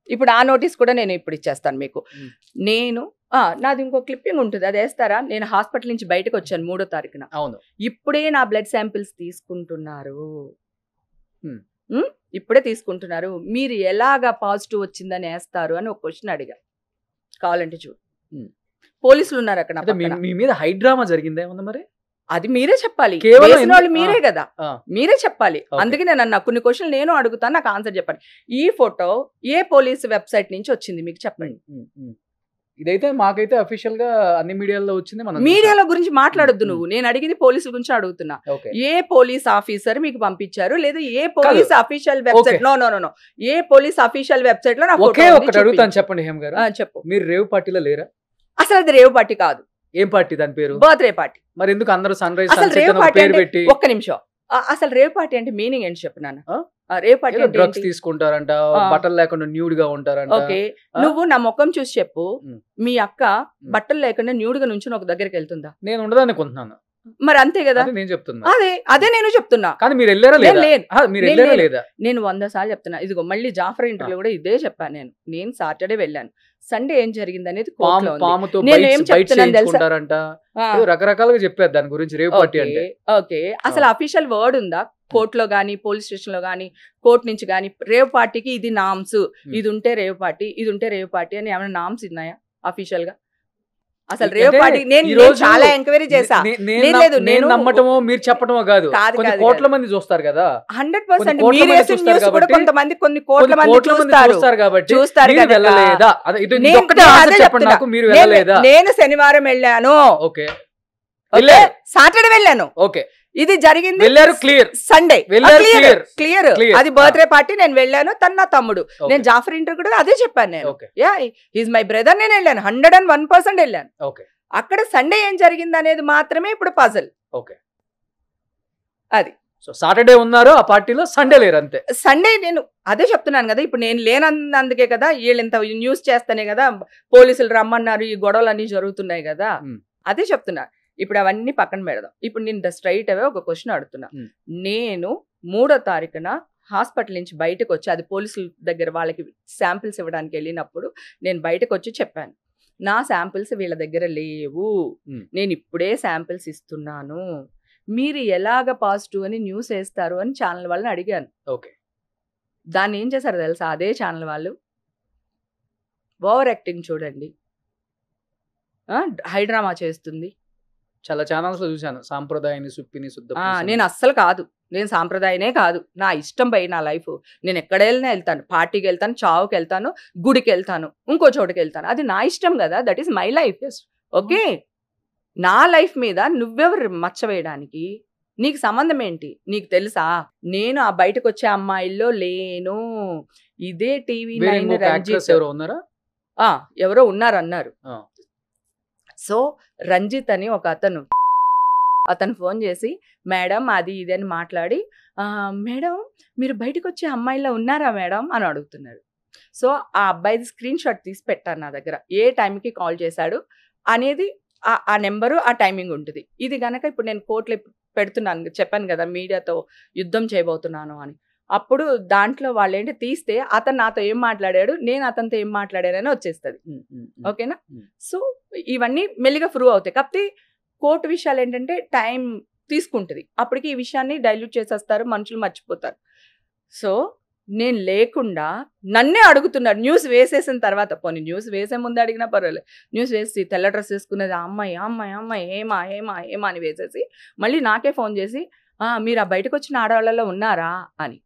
ఇప్పుడు ఆ నోటీస్ కూడా నేను ఇప్పుడు ఇచ్చేస్తాను మీకు. నేను నాది ఇంకో క్లిప్పింగ్ ఉంటుంది, అది వేస్తారా? నేను హాస్పిటల్ నుంచి బయటకు వచ్చాను 3వ తారీఖున. అవును, ఇప్పుడే నా బ్లడ్ శాంపిల్స్ తీసుకుంటున్నారు. ఇప్పుడే తీసుకుంటున్నారు. మీరు ఎలాగా పాజిటివ్ వచ్చిందని వేస్తారు అని ఒక క్వశ్చన్ అడిగా. కావాలంటే చూడు, పోలీసులు ఉన్నారు అక్కడ. మీ మీద హై డ్రామా జరిగిందే ఉంది మరి. అది మీరే చెప్పాలి, వాళ్ళు మీరే కదా, మీరే చెప్పాలి. అందుకే నేను కొన్ని క్వశ్చన్లు నేను అడుగుతాను, నాకు ఆన్సర్ చెప్పండి. ఈ ఫోటో ఏ పోలీస్ వెబ్సైట్ నుంచి వచ్చింది మీకు చెప్పండి. ఇదైతే మాకైతే అఫీషియల్ గా అన్ని మీడియాలో వచ్చింది. మీడియాలో గురించి మాట్లాడొద్దు నువ్వు, నేను అడిగింది పోలీసుల గురించి అడుగుతున్నా. ఏ పోలీస్ ఆఫీసర్ మీకు పంపించారు, లేదా ఏ పోలీస్ అఫీషియల్ వెబ్సైట్? నో, ఏ పోలీస్ అఫీషియల్ వెబ్సైట్ లో నాకు అడుగుతాను. చెప్పండి హేమ గారు. చెప్పు. మీరు రేవ్ పార్టీలో లేరా? అసలు అది రేవ్ పార్టీ కాదు. ఏం పార్టీ దాని పేరు? Birthday party. మరి ఎందుకు అందరూ సన్ రైజ్ అసలు రేవ్ పార్టీ అంటే, ఒక్క నిమిషం, అసలు రేవ్ పార్టీ అంటే మీనింగ్ ఏంటి చెప్పు నాన్న. రేవ్ పార్టీ డ్రగ్స్ తీసుకుంటారంట, బట్టలు లేకుండా న్యూడ్ గా ఉంటారంట. ఓకే, నువ్వు నా ముఖం చూసి చెప్పు, మీ అక్క బట్టలు లేకుండా న్యూడ్ గా నుంచి ఒక దగ్గరికి వెళ్తుందా? నేను ఉండదనుకుంటున్నాను. మరి అంతే కదా, నేను చెప్తున్నా. అదే నేను చెప్తున్నా. కానీ మీరు వెళ్ళారా లేదా? నేను 100 సార్లు చెప్తున్నా. ఇదిగో మళ్ళీ జాఫర్ ఇంటర్వ్యూ కూడా ఇదే చెప్పాను. నేను సాటర్డే వెళ్ళాను. సండే ఏం జరిగింది అనేది రకరకాలుగా చెప్పారు దాని గురించి. రేవ్ పార్టీ అంటే ఓకే, అసలు అఫీషియల్ వర్డ్ ఉందా కోర్టులో గానీ, పోలీస్ స్టేషన్ లో గానీ, కోర్టు నుంచి గానీ? రేవ్ పార్టీకి ఇది నామ్స్, ఇది ఉంటే రేవ్ పార్టీ, ఇది ఉంటే రేవ్ పార్టీ అని ఏమైనా నామ్స్ ఉన్నాయా అఫీషియల్ గా? అసలు రేవ్ పార్టీ నేను చాలా ఎంక్వైరీ చేశా. నేను నమ్మటమో మీరు చెప్పటమో కాదు, కోట్ల మంది చూస్తారు కదా. 100% కొంతమంది కొన్ని కోట్ల మంది చూస్తారు కాబట్టి నేను శనివారం వెళ్ళాను, సాటర్డే వెళ్ళాను. ఓకే, ఇది జరిగింది క్లియర్. Sunday clear. అది బర్త్డే పార్టీ, నేను వెళ్ళాను. తన నా తమ్ముడు. నేను జాఫర్ ఇంటర్ కూడా అదే చెప్పాను. నేను ఈజ్ మై బ్రదర్. నేను వెళ్ళాను, 101% వెళ్ళాను. అక్కడ సండే ఏం జరిగింది అనేది మాత్రమే ఇప్పుడు పజల్. అది సాటర్డే ఉన్నారు ఆ పార్టీలో, సండే లేరు అంతే. సండే నేను అదే చెప్తున్నాను కదా, ఇప్పుడు నేను లేనందుకే కదా వీళ్ళు ఇంత న్యూస్ చేస్తానే కదా పోలీసులు రమ్మన్నారు, ఈ గొడవలు అన్ని జరుగుతున్నాయి కదా. అదే చెప్తున్నా. ఇప్పుడు అవన్నీ పక్కన పెడదాం. ఇప్పుడు నేను స్ట్రైట్ అవే ఒక క్వశ్చన్ అడుగుతున్నా. నేను 3వ తారీఖున హాస్పిటల్ నుంచి బయటకు వచ్చి, అది పోలీసుల దగ్గర వాళ్ళకి శాంపిల్స్ ఇవ్వడానికి వెళ్ళినప్పుడు నేను బయటకు వచ్చి చెప్పాను, నా శాంపిల్స్ వీళ్ళ దగ్గర లేవు, నేను ఇప్పుడే శాంపిల్స్ ఇస్తున్నాను, మీరు ఎలాగ పాజిటివ్ అని న్యూస్ వేస్తారు అని ఛానల్ వాళ్ళని అడిగాను. దాన్ని ఏం చేశారు తెలుసా? అదే ఛానల్ వాళ్ళు ఓవర్ యాక్టింగ్ చూడండి, హైడ్రామా చేస్తుంది. చాలా ఛానల్స్ లో చూసాను, సాంప్రదాయాన్ని సుప్పిని శుద్ధ. నేను అస్సలు కాదు, నేను సాంప్రదాయనే కాదు. నా ఇష్టం పై నా లైఫ్. నేను ఎక్కడ వెళ్ళినా వెళ్తాను, పార్టీకి వెళ్తాను, చావుకి వెళ్తాను, గుడికి వెళ్తాను, ఇంకో చోటుకి వెళ్తాను. అది నా ఇష్టం కదా, that is my life. Okay, నా లైఫ్ మీద నువ్వెవరు మచ్చ వేయడానికి? నీకు సంబంధం ఏంటి? నీకు తెలుసా నేను ఆ బయటకు వచ్చే అమ్మాయిల్లో లేను. ఇదే టీవీ 9 రంజిత్ ఎవరో ఉన్నారన్నారు. సో రంజిత్ అని ఒక అతను ఫోన్ చేసి, మేడం అది ఇది అని మాట్లాడి, మేడం మీరు బయటకు వచ్చే అమ్మాయిలో ఉన్నారా మేడం అని అడుగుతున్నారు. సో ఆ అబ్బాయిది స్క్రీన్ షాట్ తీసి పెట్టాను నా దగ్గర, ఏ టైంకి కాల్ చేశాడు అనేది ఆ నెంబరు, ఆ టైమింగ్ ఉంటుంది. ఇది కనుక ఇప్పుడు నేను కోర్టులో పెడుతున్నాను, చెప్పాను కదా మీడియాతో యుద్ధం చేయబోతున్నాను అని. అప్పుడు దాంట్లో వాళ్ళు ఏంటి తీస్తే అతను నాతో ఏం మాట్లాడాడు, నేను అతనితో ఏం మాట్లాడానని వచ్చేస్తుంది. ఓకేనా? సో ఇవన్నీ మెల్లిగా ప్రూవ్ అవుతాయి. కాకపోతే కోర్టు విషయాలు ఏంటంటే టైం తీసుకుంటుంది. అప్పటికి ఈ విషయాన్ని డైల్యూట్ చేసేస్తారు, మనుషులు మర్చిపోతారు. సో నేను లేకుండా నన్నే అడుగుతున్నాడు న్యూస్ వేసేసిన తర్వాత. పోనీ న్యూస్ వేసే ముందు అడిగినా పర్వాలేదు, న్యూస్ వేసి తెల్ల డ్రెస్ వేసుకునేది అమ్మాయి అమ్మాయి అమ్మాయి ఏమా ఏమా ఏమా అని వేసేసి మళ్ళీ నాకే ఫోన్ చేసి మీరు ఆ బయటకు వచ్చిన ఆడవాళ్ళలో ఉన్నారా అని.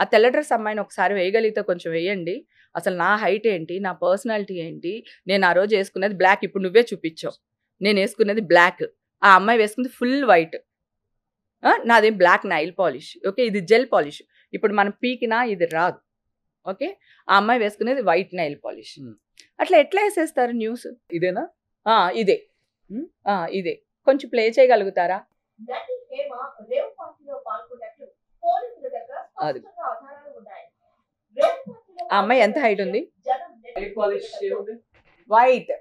ఆ తెల్ల డ్రెస్ అమ్మాయిని ఒకసారి వేయగలిగితే కొంచెం వేయండి, అసలు నా హైట్ ఏంటి, నా పర్సనాలిటీ ఏంటి, నేను ఆ రోజు వేసుకునేది బ్లాక్, ఇప్పుడు నువ్వే చూపించావు, నేను వేసుకునేది బ్లాక్, ఆ అమ్మాయి వేసుకుంది ఫుల్ వైట్, నాదేం బ్లాక్ నైల్ పాలిష్, ఓకే ఇది జెల్ పాలిష్, ఇప్పుడు మనం పీకినా ఇది రాదు, ఓకే ఆ అమ్మాయి వేసుకునేది వైట్ నైల్ పాలిష్. అట్లా ఎట్లా వేసేస్తారు న్యూస్? ఇదేనా? ఇదే ఇదే కొంచెం ప్లే చేయగలుగుతారా? నటి హేమ రేవ్ పార్టీలో పాల్గొన్నట్లు పోలీసుల దగ్గర అది. స్పష్టంగా ఆధారాలు ఉన్నాయి. రేవ్ పార్టీలో ఆ అమ్మాయి ఎంత height ఉంది? జనం వైట్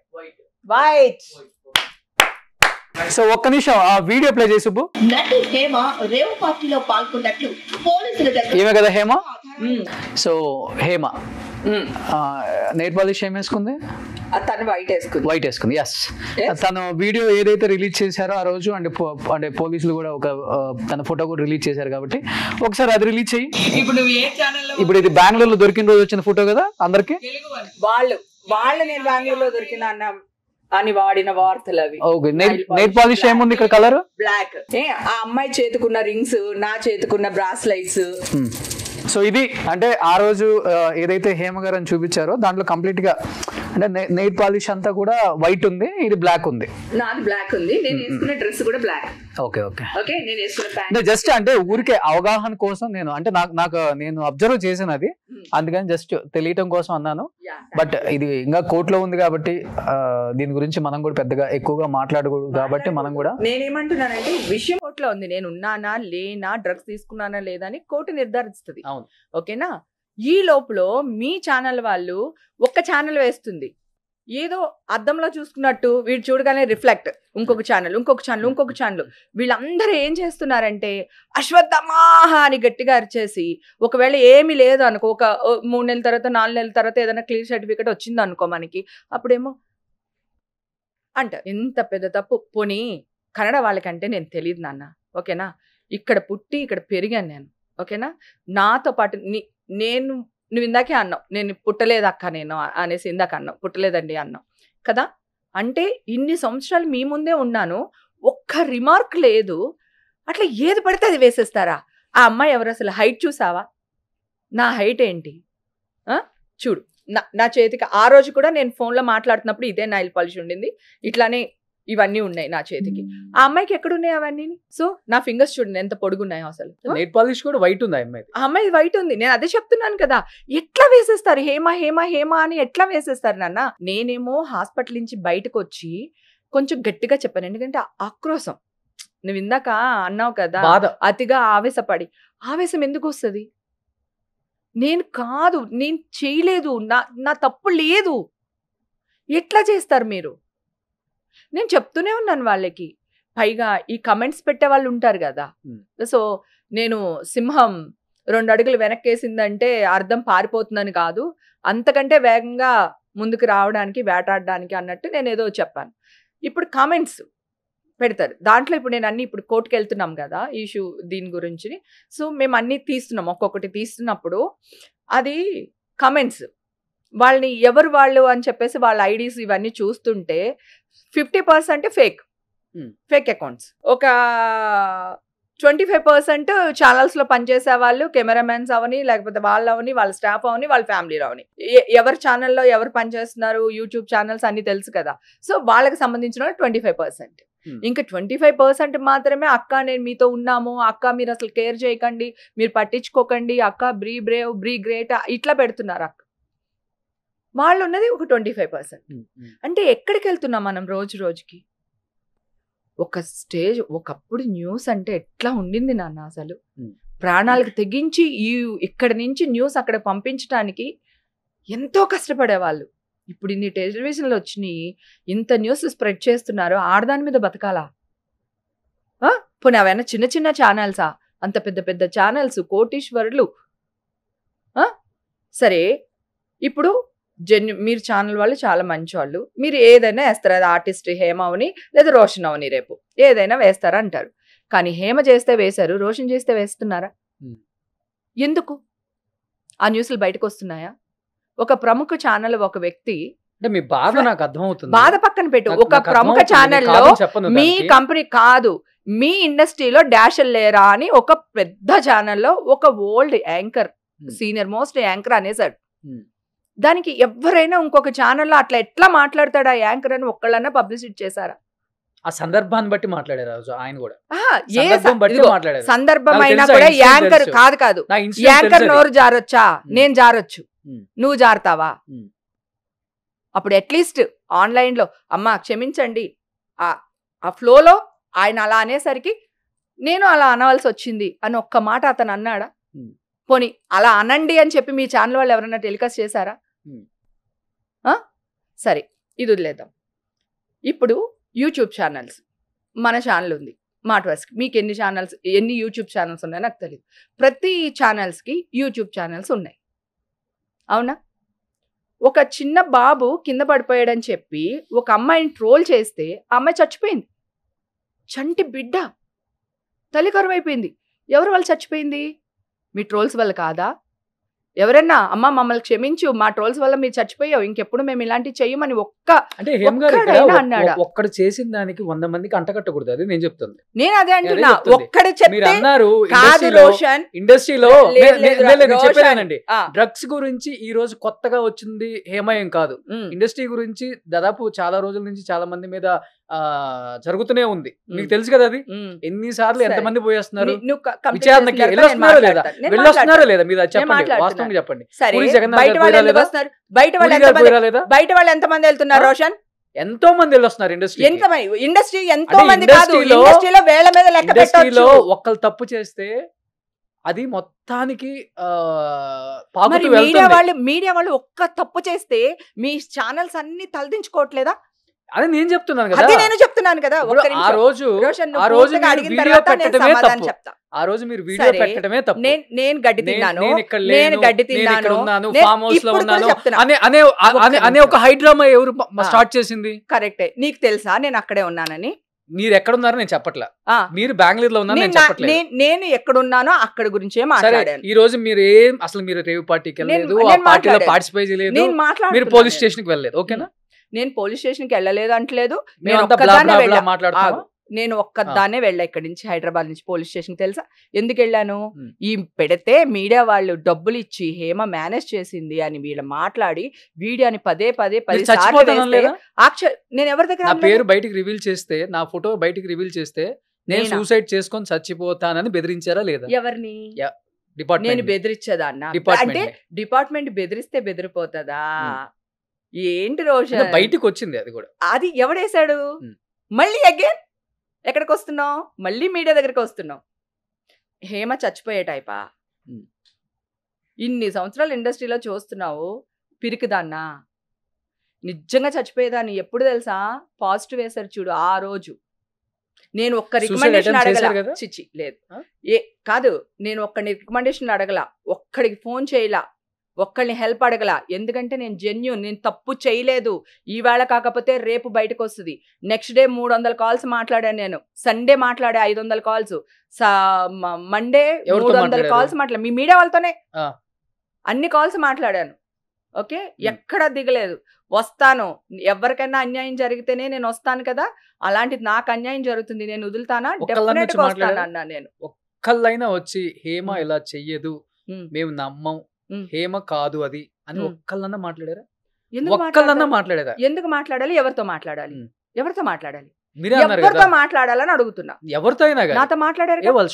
వైట్. సో ఒక్క నిమిషం ఆ వీడియో ప్లే చేసి సుబ్బు. నటి హేమ రేవ్ పార్టీలో పాల్గొన్నట్లు పోలీసుల దగ్గర ఏమే కదా హేమ. ఆధారాలు సో హేమ నెయిల్ పాలిష్ ఏం వేసుకుంది? తను వైట్ వేసుకుంది. వైట్ వేసుకుంది. Yes, Yes. తను వీడియో ఏదైతే రిలీజ్ చేశారో ఆ రోజు అంటే పోలీసులు కూడా ఒక తన ఫోటో కూడా రిలీజ్ చేశారు కాబట్టి ఒకసారి అది రిలీజ్ చెయ్యి. ఇప్పుడు నువ్వు ఏ ఛానల్లో? ఇప్పుడు ఇది బెంగళూరులో దొరికిన రోజు వచ్చిన ఫోటో కదా అందరికి. వాళ్ళు నేను బెంగళూరులో దొరికిన అని వాడిన వార్తలు అవి. ఓకే, నెయిల్ పాలిష్ ఏముంది ఇక్కడ కలర్? బ్లాక్. ఆ అమ్మాయి చేతుకున్న రింగ్స్, నా చేతుకున్న బ్రాస్లైట్స్. సో ఇది అంటే ఆ రోజు ఏదైతే హేమ గారు అని చూపించారో దాంట్లో కంప్లీట్ గా అంటే నెయిల్ పాలిష్ అంతా కూడా వైట్ ఉంది, ఇది బ్లాక్ ఉంది. నాది బ్లాక్ ఉంది, నేను వేసుకున్న డ్రెస్ కూడా బ్లాక్. ఓకే ఓకే ఓకే నేను వేసుకున్న అంటే ప్యాంట్. జస్ట్ అంటే ఊరికే అవగాహన కోసం నేను అంటే నాకు నేను అబ్జర్వ్ చేశాను అది, అందుకని జస్ట్ తెలియటం కోసం అన్నాను. బట్ ఇది ఇంకా కోర్టులో ఉంది కాబట్టి దీని గురించి మనం కూడా పెద్దగా ఎక్కువగా మాట్లాడకూడదు కాబట్టి మనం కూడా. నేనేమంటున్నానంటే విషయం కోర్టులో ఉంది, నేను ఉన్నానా లేనా, డ్రగ్స్ తీసుకున్నానా లేదా అని కోర్టు నిర్ధారిస్తుంది. అవును. ఓకేనా? ఈ లోపల మీ ఛానల్ వాళ్ళు ఒక్క ఛానల్ వేస్తుంది, ఏదో అద్దంలో చూసుకున్నట్టు వీడు చూడగానే రిఫ్లెక్ట్, ఇంకొక ఛానల్ ఇంకొక ఛానల్ ఇంకొక ఛానల్. వీళ్ళందరూ ఏం చేస్తున్నారంటే అశ్వత్థమాహ అని గట్టిగా అరిచేసి, ఒకవేళ ఏమీ లేదు అనుకో, ఒక 3 నెలల తర్వాత 4 నెలల తర్వాత ఏదైనా క్లియర్ సర్టిఫికేట్ వచ్చింది అనుకో మనకి, అప్పుడేమో అంటారు ఎంత పెద్ద తప్పు. పోనీ కన్నడ వాళ్ళకంటే నేను తెలియదు నాన్న, ఓకేనా? ఇక్కడ పుట్టి ఇక్కడ పెరిగాను నేను, ఓకేనా? నాతో పాటు నువ్వు ఇందాకే అన్నావు నేను పుట్టలేదు అక్క నేను అనేసి, ఇందాక అన్నావు పుట్టలేదండి అన్నావు కదా. అంటే ఇన్ని సంవత్సరాలు మీ ముందే ఉన్నాను, ఒక్క రిమార్క్ లేదు, అట్లా ఏది పడితే అది వేసేస్తారా? ఆ అమ్మాయి ఎవరు అసలు? హైట్ చూసావా? నా హైట్ ఏంటి చూడు. నా చేతికి ఆ రోజు కూడా నేను ఫోన్లో మాట్లాడుతున్నప్పుడు ఇదే నైల్ పాలిష్ ఉండింది, ఇట్లానే ఇవన్నీ ఉన్నాయి నా చేతికి. ఆ అమ్మాయికి ఎక్కడున్నాయి అవన్నీ? సో నా ఫింగర్స్ చూడండి ఎంత పొడుగున్నాయో అసలు. నెయిల్ పాలిష్ కూడా వైట్ ఉంది ఆ అమ్మాయి. ఆ అమ్మాయి వైట్ ఉంది, నేను అదే చెప్తున్నాను కదా. ఎట్లా వేసేస్తారు హేమ హేమ హేమ అని ఎట్లా వేసేస్తారు నాన్న? నేనేమో హాస్పిటల్ నుంచి బయటకు వచ్చి కొంచెం గట్టిగా చెప్పాను, ఎందుకంటే ఆక్రోశం. నువ్వు ఇందాక అన్నావు కదా బాధ, అతిగా ఆవేశపడి. ఆవేశం ఎందుకు వస్తుంది? నేను కాదు, నేను చేయలేదు, నా తప్పు లేదు, ఎట్లా చేస్తారు మీరు? నేను చెప్తూనే ఉన్నాను వాళ్ళకి. పైగా ఈ కమెంట్స్ పెట్టే వాళ్ళు ఉంటారు కదా, సో నేను సింహం 2 అడుగులు వెనక్కేసిందంటే అర్థం పారిపోతుందని కాదు, అంతకంటే వేగంగా ముందుకు రావడానికి వేటాడడానికి అన్నట్టు నేను ఏదో చెప్పాను. ఇప్పుడు కామెంట్స్ పెడతారు దాంట్లో. ఇప్పుడు నేను అన్ని ఇప్పుడు కోర్టుకు వెళ్తున్నాం కదా ఇష్యూ దీని గురించి, సో మేము అన్ని తీస్తున్నాం, ఒక్కొక్కటి తీస్తున్నప్పుడు అది కమెంట్స్ వాళ్ళని ఎవరు వాళ్ళు అని చెప్పేసి వాళ్ళ ఐడీస్ ఇవన్నీ చూస్తుంటే 50% ఫేక్ అకౌంట్స్, ఒక 25% ఛానల్స్లో పనిచేసే వాళ్ళు, కెమెరామెన్స్ అవని, లేకపోతే వాళ్ళు అవని, వాళ్ళ స్టాఫ్ అవని, వాళ్ళ ఫ్యామిలీ అవని, ఎవరి ఛానల్లో ఎవరు పనిచేస్తున్నారు, యూట్యూబ్ ఛానల్స్ అన్ని తెలుసు కదా. సో వాళ్ళకి సంబంధించిన 25%. ఇంకా 25% మాత్రమే అక్క నేను మీతో ఉన్నాము, అక్క మీరు అసలు కేర్ చేయకండి, మీరు పట్టించుకోకండి, అక్క బ్రీ బ్రేవ్ బ్రీ గ్రేట్ ఇట్లా పెడుతున్నారు. అక్క వాళ్ళు ఉన్నది ఒక 25%. అంటే ఎక్కడికి వెళ్తున్నాం మనం రోజు రోజుకి? ఒక స్టేజ్ ఒకప్పుడు న్యూస్ అంటే ఎట్లా ఉండింది నాన్న, అసలు ప్రాణాలకు తెగించి ఇక్కడ నుంచి న్యూస్ అక్కడ పంపించడానికి ఎంతో కష్టపడేవాళ్ళు. ఇప్పుడు ఇన్ని టెలివిజన్లు వచ్చినాయి, ఇంత న్యూస్ స్ప్రెడ్ చేస్తున్నారు, ఆడదాని మీద బతకాలా? పోనీ అవైనా చిన్న చిన్న ఛానల్సా? అంత పెద్ద పెద్ద ఛానల్స్, కోటీశ్వరులు. సరే ఇప్పుడు మీరు ఛానల్ వాళ్ళు చాలా మంచి వాళ్ళు, మీరు ఏదైనా వేస్తారు, అది ఆర్టిస్ట్ హేమ అవని లేదా రోషన్ అవని, రేపు ఏదైనా వేస్తారా అంటారు. కానీ హేమ చేస్తే వేశారు, రోషన్ చేస్తే వేస్తున్నారా? ఎందుకు? ఆ న్యూస్లు బయటకు వస్తున్నాయా? ఒక ప్రముఖ ఛానల్ ఒక వ్యక్తి అంటే మీ బాధ నాకు అర్థమవుతుంది. బాధ పక్కన పెట్టు, నాకు- ఒక నాకు ప్రముఖ అర్థమవుతుంది. ఛానల్లో కాదని చెప్పను మీ దానికి. కంపెనీ కాదు, మీ ఇండస్ట్రీలో డాషల్ లేరా అని ఒక పెద్ద ఛానల్లో ఒక old anchor, senior most anchor అనేసాడు. Hmm. దానికి ఎవరైనా ఇంకొక ఛానల్లో అట్లా ఎట్లా మాట్లాడతాడు ఆ యాంకర్ అని ఒక్కళ్ళన్నా పబ్లిసిటీ చేశారా? ఆ సందర్భాన్ని బట్టి మాట్లాడారు ఆ రోజు ఆయన కూడా. ఆహా, ఏ సందర్భం బట్టి ఇదిగో, మాట్లాడారు. సందర్భం నాకు అయినా తెలుసు, కూడా ఆ ఇన్సిడెంట్ యాంకర్ తెలుసు. కాదు కాదు నా ఇన్సిడెంట్ యాంకర్ తెలుసు. నోరు జారొచ్చా? నేను జారొచ్చు, Hmm. నువ్వు జారుతావా? Hmm. అప్పుడు అట్లీస్ట్ ఆన్లైన్లో అమ్మా క్షమించండి, ఆ ఫ్లోలో ఆయన అలా అనేసరికి నేను అలా అనవలసి వచ్చింది అని ఒక్క మాట అతను అన్నాడా? Hmm. పోనీ అలా అనండి అని చెప్పి మీ ఛానల్ వాళ్ళు ఎవరైనా టెలికాస్ట్ చేశారా? Hmm. సరే, ఇది వదిలేద్దాం. ఇప్పుడు యూట్యూబ్ ఛానల్స్, మన ఛానల్ ఉంది మాటవర్స్కి. మీకు ఎన్ని యూట్యూబ్ ఛానల్స్ ఉన్నాయో నాకు తెలియదు. ప్రతి ఛానల్స్కి యూట్యూబ్ ఛానల్స్ ఉన్నాయి, అవునా? ఒక చిన్న బాబు కింద పడిపోయాడని చెప్పి ఒక అమ్మాయిని ట్రోల్ చేస్తే ఆ అమ్మాయి చచ్చిపోయింది. చంటి బిడ్డ, తల్లి కరువైపోయింది. ఎవరు వాళ్ళు చచ్చిపోయింది? మీ ట్రోల్స్ వల్ల కాదా? ఎవరన్నా అమ్మ మమ్మల్ని క్షమించు, మా ట్రోల్స్ వల్ల మీరు చచ్చిపోయావు, ఇంకెప్పుడు మేము ఇలాంటివి చెయ్యమని అంటే హేమ గారు ఇక్కడ ఒక్కడైనా అన్నాడా? ఒక్కడు చేసిన దానికి 100 మందికి అంటకట్టకూడదు, అది నేను చెప్తుంది. నేను అదే అంటున్నా, చెప్తుంది. ఒక్కడే మీరు చెప్తే అన్నారు కాదు రోషన్. ఇండస్ట్రీలో లేదు, లేదు, రోషన్. చెప్పానండి, ఆ, డ్రగ్స్ గురించి ఈ రోజు కొత్తగా వచ్చింది హేమ ఏం కాదు. ఉమ్, ఇండస్ట్రీ గురించి దాదాపు చాలా రోజుల నుంచి చాలా మంది మీద జరుగుతూనే ఉంది. మీకు ఉమ్. తెలుసు కదా అది. ఉమ్. ఎన్నిసార్లు సరే. ఎంతమంది పోయేస్తున్నారు నువ్వు complete విచారణకి. చేసిన తర్వాత వెళ్ళొస్తున్నారా లేదా? నేను వెళ్ళొస్తున్నారా మాట్లాడతాను. లేదా? మీరు అది చెప్పండి, మాట్లాడుతున్నా. వాస్తవంగా చెప్పండి. సరే, పూరి జగన్నాథ్ బయట గారు వాళ్ళు పోయిరా ఎందుకు లేదా? వస్తున్నారు? బయట వాళ్ళు పూరి గారు ఎంతమంది పోయిరా లేదా? బయట వాళ్ళు ఎంతమంది వెళ్తున్నారు రోషన్? ఎంతో మంది వెళ్ళొస్తున్నారు ఇండస్ట్రీ. ఎంతమంది? ఇండస్ట్రీ ఎంతో అంటే మంది కాదు, ఇండస్ట్రీలో- ఇండస్ట్రీలో వేల మీద లెక్క ఇండస్ట్రీలో పెట్టొచ్చు. ఒక్కళ్ళు తప్పు చేస్తే అది మొత్తానికి మరి పాకుతూ మీడియా వెళ్తుంది. వాళ్ళు ఒక్క తప్పు చేస్తే మీ ఛానల్స్ అన్ని తలదించుకోవట్లేదా? అది నేను చెప్తున్నాను అది కదా. నేను చెప్తున్నాను కదా. ఇప్పుడు ఒక్క ఆ నిమిషం. రోజు రోషన్, నువ్వు ఆ రోజు పూర్తిగా మీరు అడిగిన వీడియో తర్వాత నేను పెట్టడమే సమాధానం తప్పు. చెప్తా. ఆ రోజు మీరు వీడియో సరే, పెట్టడమే తప్పు. నేను గడ్డి తిన్నాను, నేను ఇక్కడ నేను లేను, గడ్డి నేను ఇక్కడ తిన్నాను, ఉన్నాను, నేను ఫామ్ హౌస్ లో ఇప్పుడు కూడా ఉన్నాను చెప్తున్నా. అనే ఒక హైడ్రామా ఎవరు ఆ. స్టార్ట్ చేసింది? కరెక్టే. నీకు తెలుసా నేను అక్కడే ఉన్నానని? మీరు ఎక్కడున్నారో నేను చెప్పట్లా, ఆ, మీరు బెంగళూరులో ఉన్నారో నేను చెప్పట్లేదు. నేను ఎక్కడున్నానో అక్కడ గురించే సరే, మాట్లాడాను. ఈ రోజు మీరు అసలు మీరు రేవ్ పార్టీకి వెళ్ళలేదు, నేను ఆ పార్టీలో మాట్లాడాను. పార్టిసిపేట్ చేయలేదు, నేను మీరు మాట్లాడుతున్నాను. పోలీస్ స్టేషన్ కి వెళ్ళలేదు, ఓకేనా? నేను పోలీస్ స్టేషన్ కి వెళ్ళలేదు అంటలేదు. నేను మేమంతా బ్లా ఒక్కదాన్నే బ్లా బ్లా వెళ్ళా. మాట్లాడుతున్నాం. ఆగు. నేను ఒక్కదాన్నే వెళ్ళా ఇక్కడి నుంచి, హైదరాబాద్ నుంచి పోలీస్ స్టేషన్. తెలుసా ఎందుకు వెళ్ళాను? ఉమ్. ఈ పెడితే మీడియా వాళ్ళు డబ్బులు ఇచ్చి హేమ మేనేజ్ చేసింది అని వీళ్ళు మాట్లాడి వీడియోని పదే 10 మీరు సార్లు చచ్చిపోతానని వేస్తే లేదా? నేను ఎవరి దగ్గర నా అనలేదు. పేరు బయటికి రివీల్ చేస్తే, నా ఫోటో బయటికి రివీల్ చేస్తే నేను నేనా? సూసైడ్ చేసుకొని చచ్చిపోతానని బెదిరించారా లేదా? ఎవరిని? నేను డిపార్ట్మెంట్ బెదిరించదన్న అంటే డిపార్ట్మెంట్ డిపార్ట్మెంట్ బెదిరిస్తే బెదిరిపోతుందా? ఏంటి రోజు బయటికి వచ్చింది అది కూడా. అది ఎవడేశాడు? ఉమ్. మళ్ళీ అగైన్ ఎక్కడికి వస్తున్నావు? మళ్ళీ మీడియా దగ్గరికి వస్తున్నావు. హేమ చచ్చిపోయే టైపా? ఉమ్. ఇన్ని సంవత్సరాలు ఇండస్ట్రీలో చూస్తున్నావు, పిరికిదాన్నా? నిజంగా చచ్చిపోయేదాన్ని ఎప్పుడు తెలుసా? పాజిటివ్ వేశారు చూడు ఆ రోజు. నేను ఒక్క Suicide రికమెండేషన్ attempt చేశారు అడగల. కదా? చిచ్చి లేదు. ఆ? కాదు, నేను ఒక్క రికమెండేషన్ అడగల, ఒక్కడికి ఫోన్ చేయలా, ఒక్కళ్ళని హెల్ప్ అడగల. ఎందుకంటే నేను జెన్యూన్, నేను తప్పు చేయలేదు. ఈవేళ కాకపోతే రేపు బయటకు వస్తుంది. నెక్స్ట్ డే 300 కాల్స్ మాట్లాడాను నేను. సండే మాట్లాడా 500 కాల్స్, మండే ఎవరితో 300 మాట్లాడారు? కాల్స్ మాట్లాడా. మీ మీడియా వాళ్ళతోనే ఆ. అన్ని కాల్స్ మాట్లాడాను. ఓకే, ఎక్కడ దిగలేదు. వస్తాను, ఎవరికైనా అన్యాయం జరిగితేనే నేను వస్తాను కదా. అలాంటిది నాకు అన్యాయం జరుగుతుంది, నేను వదులుతానా? ఒక్కళ్ళని డెఫినెట్ వచ్చి గా వస్తాను మాట్లాడారా? అన్నా నేను. ఒక్కళ్ళైనా వచ్చి హేమ ఇలా చెయ్యదు, ఉమ్. మేము నమ్మం, ఉమ్. హేమ కాదు అది అని ఉమ్. ఒక్కళ్ళన్నా మాట్లాడారా? ఎందుకు ఒక్కళ్ళన్నా మాట్లాడతారు? మాట్లాడారా? ఎందుకు మాట్లాడాలి? ఎవరితో మాట్లాడాలి? ఉమ్. ఎవరితో మాట్లాడాలి? మీరే అన్నారు ఎవరితో కదా, మాట్లాడాలని అడుగుతున్నా. ఎవరితో అయినా కానీ. నాతో మాట్లాడారు ఏ కదా? వాళ్ళ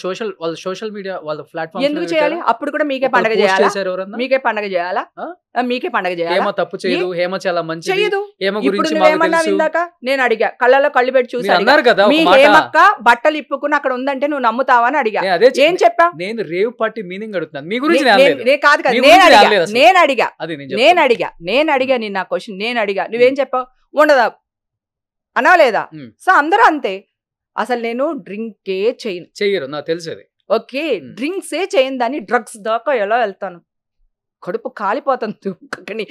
సోషల్ మీడియా వాళ్ళ ప్లాట్ఫామ్ ఎందుకు చేయాలి? అప్పుడు కూడా మీకే పండగ చేయాలా? మీకే పండగ చేయాలా? ఆ? మీకే పండగ చేయాలా? హేమ తప్పు చేయదు, హేమ చాలా మంచిది, చెయ్యదు. హేమ ఇప్పుడు గురించి మాకు నువ్వేమన్నావు తెలుసు. ఇందాక? నేను అడిగా, కళ్ళలో కళ్ళు పెట్టి మీరు చూసి అడిగా. అన్నారు కదా మీ ఒక మాట. హేమక్క బట్టలు ఇప్పుకుని అక్కడ ఉందంటే నువ్వు నమ్ముతావా అని అడిగా. నేను అదే ఏం చెప్పా? నేను రేవ్ పార్టీ మీనింగ్ అడుగుతున్నాను, మీ గురించి నేను అనలేదు. కాదు కదా, మీ నేను గురించి అడిగా, అనలేదు అసలు. నేను అడిగా, అది నేను నేను అడిగా, నేను అడిగా. నేను నా క్వశ్చన్ నేను అడిగా, నువ్వేం చెప్పావు? ఉండదా అనవలేదా? ఉమ్. సో అందరూ అంతే. అసలు నేను డ్రింకే చేయను. చెయ్యరు, నాకు తెలుసు అది. ఓకే, డ్రింక్సే చేయను దాన్ని డ్రగ్స్ దాకా ఎలా వెళ్తాను? కడుపు కాలిపోతాను దుఃఖని,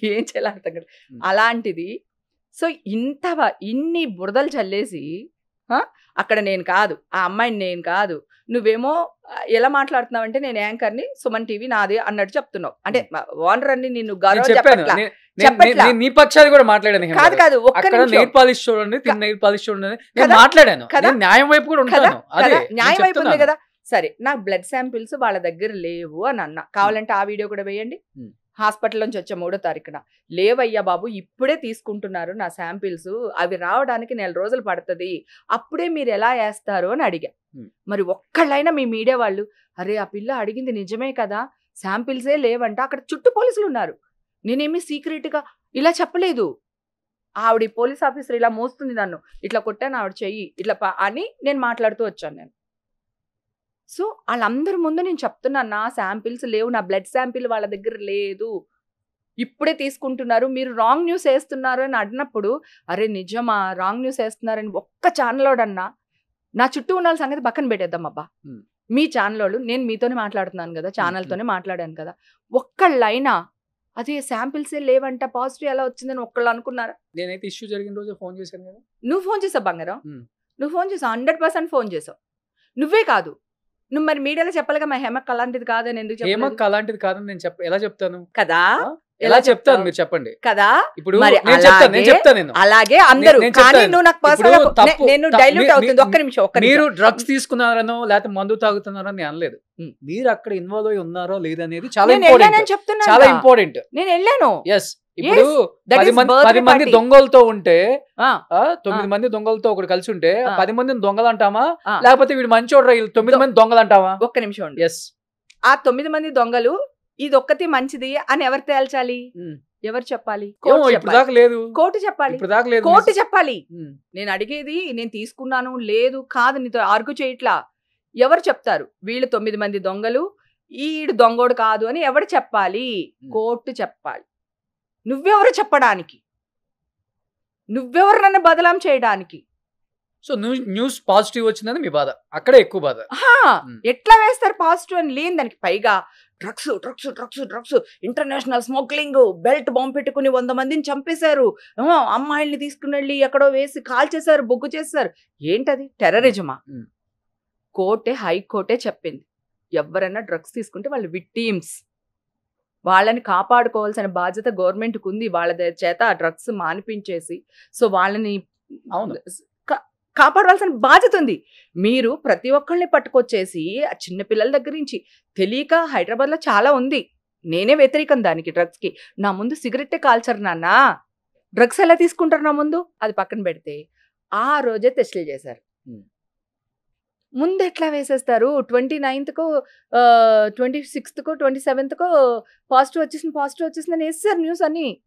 ఏం చేయాలి అర్థం కాదు. అలాంటిది. సో ఇన్ని బురదలు చల్లేసి అక్కడ నేను కాదు, ఆ అమ్మాయిని నేను కాదు, నువ్వేమో ఎలా మాట్లాడుతున్నావు అంటే నేను యాంకర్ని సుమన్ టీవీ నాది అన్నట్టు చెప్తున్నావు. అంటే ఓనర్ అని నిన్ను గౌరవం చెప్పాను చెప్పట్లా. నేను- చెప్పట్లా. నీ పక్షాలు కూడా మాట్లాడాను హేమ కాదు గారు. కాదు ఒక్క అక్కడ నిమిషం. నెయిల్ పాలిష్ చూడండి నెయిల్ పాలిష్ చూడండి నేను కదా? మాట్లాడాను కదా? నేను న్యాయం వైపు కూడా కదా ఉంటాను అదే కదా నేను న్యాయం అయిపోయింది చెప్తున్నాను. కదా. సరే నాకు బ్లడ్ శాంపిల్స్ వాళ్ళ దగ్గర లేవు అని అన్న. కావాలంటే ఆ వీడియో కూడా వేయండి. హాస్పిటల్ నుంచి వచ్చే 3వ తారీఖున లేవయ్యా బాబు ఇప్పుడే తీసుకుంటున్నారు నా శాంపిల్స్, అవి రావడానికి 4 రోజులు పడుతుంది, అప్పుడే మీరు ఎలా వేస్తారు అని అడిగా. మరి ఒక్కళ్ళైనా మీ మీడియా వాళ్ళు అరే ఆ పిల్ల అడిగింది నిజమే కదా శాంపిల్సే లేవంట, అక్కడ చుట్టూ పోలీసులు ఉన్నారు, నేనేమి సీక్రెట్గా ఇలా చెప్పలేదు, ఆవిడ పోలీస్ ఆఫీసర్ ఇలా మోస్తుంది నన్ను, ఇట్లా కొట్టాను ఆవిడ చెయ్యి ఇట్లా అని నేను మాట్లాడుతూ వచ్చాను నేను. సో వాళ్ళందరి ముందు నేను చెప్తున్నాను నా శాంపిల్స్ లేవు, నా బ్లడ్ శాంపిల్ వాళ్ళ దగ్గర లేదు, ఇప్పుడే తీసుకుంటున్నారు, మీరు రాంగ్ న్యూస్ వేస్తున్నారు అని అడినప్పుడు అరే నిజమా రాంగ్ న్యూస్ వేస్తున్నారని ఒక్క ఛానలోడన్నా, నా చుట్టూ ఉన్న సంగతి పక్కన పెట్టేద్దాం అబ్బా, మీ ఛానల్ నేను మీతోనే మాట్లాడుతున్నాను కదా, ఛానల్తోనే మాట్లాడాను కదా, ఒక్కళ్ళైనా అదే శాంపిల్సే లేవంట పాజిటివ్ ఎలా వచ్చిందని ఒక్కళ్ళు అనుకున్నారా? నేనైతే ఇష్యూ జరిగిన రోజు ఫోన్ చేశాను కదా. నువ్వు ఫోన్ చేసావు బంగారం, నువ్వు ఫోన్ చేసావు 100% ఫోన్ చేసావు. నువ్వే కాదు నువ్వు మరి మీడియాలో చెప్పాలిగా మా హేమక్ అలాంటిది కాదని ఎందుకు చెప్పలేదు? హేమక్ అలాంటిది కాదని నేను ఎలా చెప్తాను కదా, ఎలా చెప్తాను మీరు చెప్పండి కదా. ఇప్పుడు మరి నేను చెప్తాను నేను అలాగే అందరూ నేను కానీ చెప్తాను. నువ్వు నాకు ఇప్పుడు పర్సనల్ తప్పు- నేను తప్పు- డైల్యూట్ మీ- అవుతుంది. ఒక్క నిమిషం మీరు డ్రగ్స్ తీసుకున్నారనో లేకపోతే మందు తాగుతున్నారని నేను అనలేదు. మీరు అక్కడ ఇన్వాల్వ్ అయి ఉన్నారో లేదనేది చాలా నేను ఇంపార్టెంట్, వెళ్ళానని చెప్తున్నా, చాలా ఇంపార్టెంట్. నేను వెళ్ళాను. ఎస్ ఇప్పుడు that 10 is మంది birthday 10 మంది party. దొంగలతో ఉంటే ఆ, 9 మంది దొంగలతో ఒకటి కలిసి ఉంటే ఆ. 10 మందిని దొంగలు అంటామా ఆ. లేకపోతే వీడు మంచోడ్రా వీళ్ళు 9 మంది దొంగలు అంటావా? ఒక్క నిమిషం ఉండు. ఎస్ ఆ 9 మంది దొంగలు ఇది ఒక్కటి మంచిది అని ఎవరు తేల్చాలి? ఎవరు చెప్పాలి? కోర్టు ఇప్పుడు చెప్పాలి. దాకా లేదు, కోర్టు చెప్పాలి. ఇప్పుడు దాకా లేదు. కోర్టు చెప్పాలి. ఉమ్. నేను అడిగేది నేను తీసుకున్నాను లేదు కాదు నీతో ఆర్గ్యూ చేయట్లా. ఎవరు చెప్తారు వీళ్ళు 9 మంది దొంగలు ఈడు దొంగోడు కాదు అని ఎవరు చెప్పాలి? కోర్టు చెప్పాలి. నువ్వెవరు చెప్పడానికి? నువ్వెవరు నన్ను బదలాం చేయడానికి? సో న్యూస్ పాజిటివ్ వచ్చిందని మీ బాధ, అక్కడే ఎక్కువ బాధ. ఎట్లా వేస్తారు పాజిటివ్ అని? లేని దానికి పైగా drugs drugs drugs drugs international smuggling, belt bomb పెట్టుకుని 100 మందిని చంపేశారు, అమ్మాయిల్ని తీసుకుని వెళ్ళి ఎక్కడో వేసి కాల్ చేశారు, బొగ్గు చేశారు. ఏంటది? టెర్రరిజమా? కోర్టే హైకోర్టే చెప్పింది ఎవరైనా డ్రగ్స్ తీసుకుంటే వాళ్ళు విక్టిమ్స్, వాళ్ళని కాపాడుకోవాల్సిన బాధ్యత గవర్నమెంట్కి ఉంది. వాళ్ళ చేత ఆ డ్రగ్స్ మానిపించేసి సో వాళ్ళని అవును కాపాడవలసిన బాధ్యత ఉంది. మీరు ప్రతి ఒక్కళ్ళని పట్టుకొచ్చేసి ఆ చిన్నపిల్లల దగ్గర నుంచి తెలియక హైదరాబాద్లో చాలా ఉంది, నేనే వ్యతిరేకం దానికి డ్రగ్స్కి. నా ముందు సిగరెట్టే కాల్చరు నాన్న, డ్రగ్స్ ఎలా తీసుకుంటారు నా ముందు? అది పక్కన పెడితే ఆ రోజే టెస్టులు చేశారు. ముందు ఎట్లా వేసేస్తారు? 29th-కో 26th-కో 27th-కో పాజిటివ్ వచ్చేసిందని వేసేసారు న్యూస్ అని.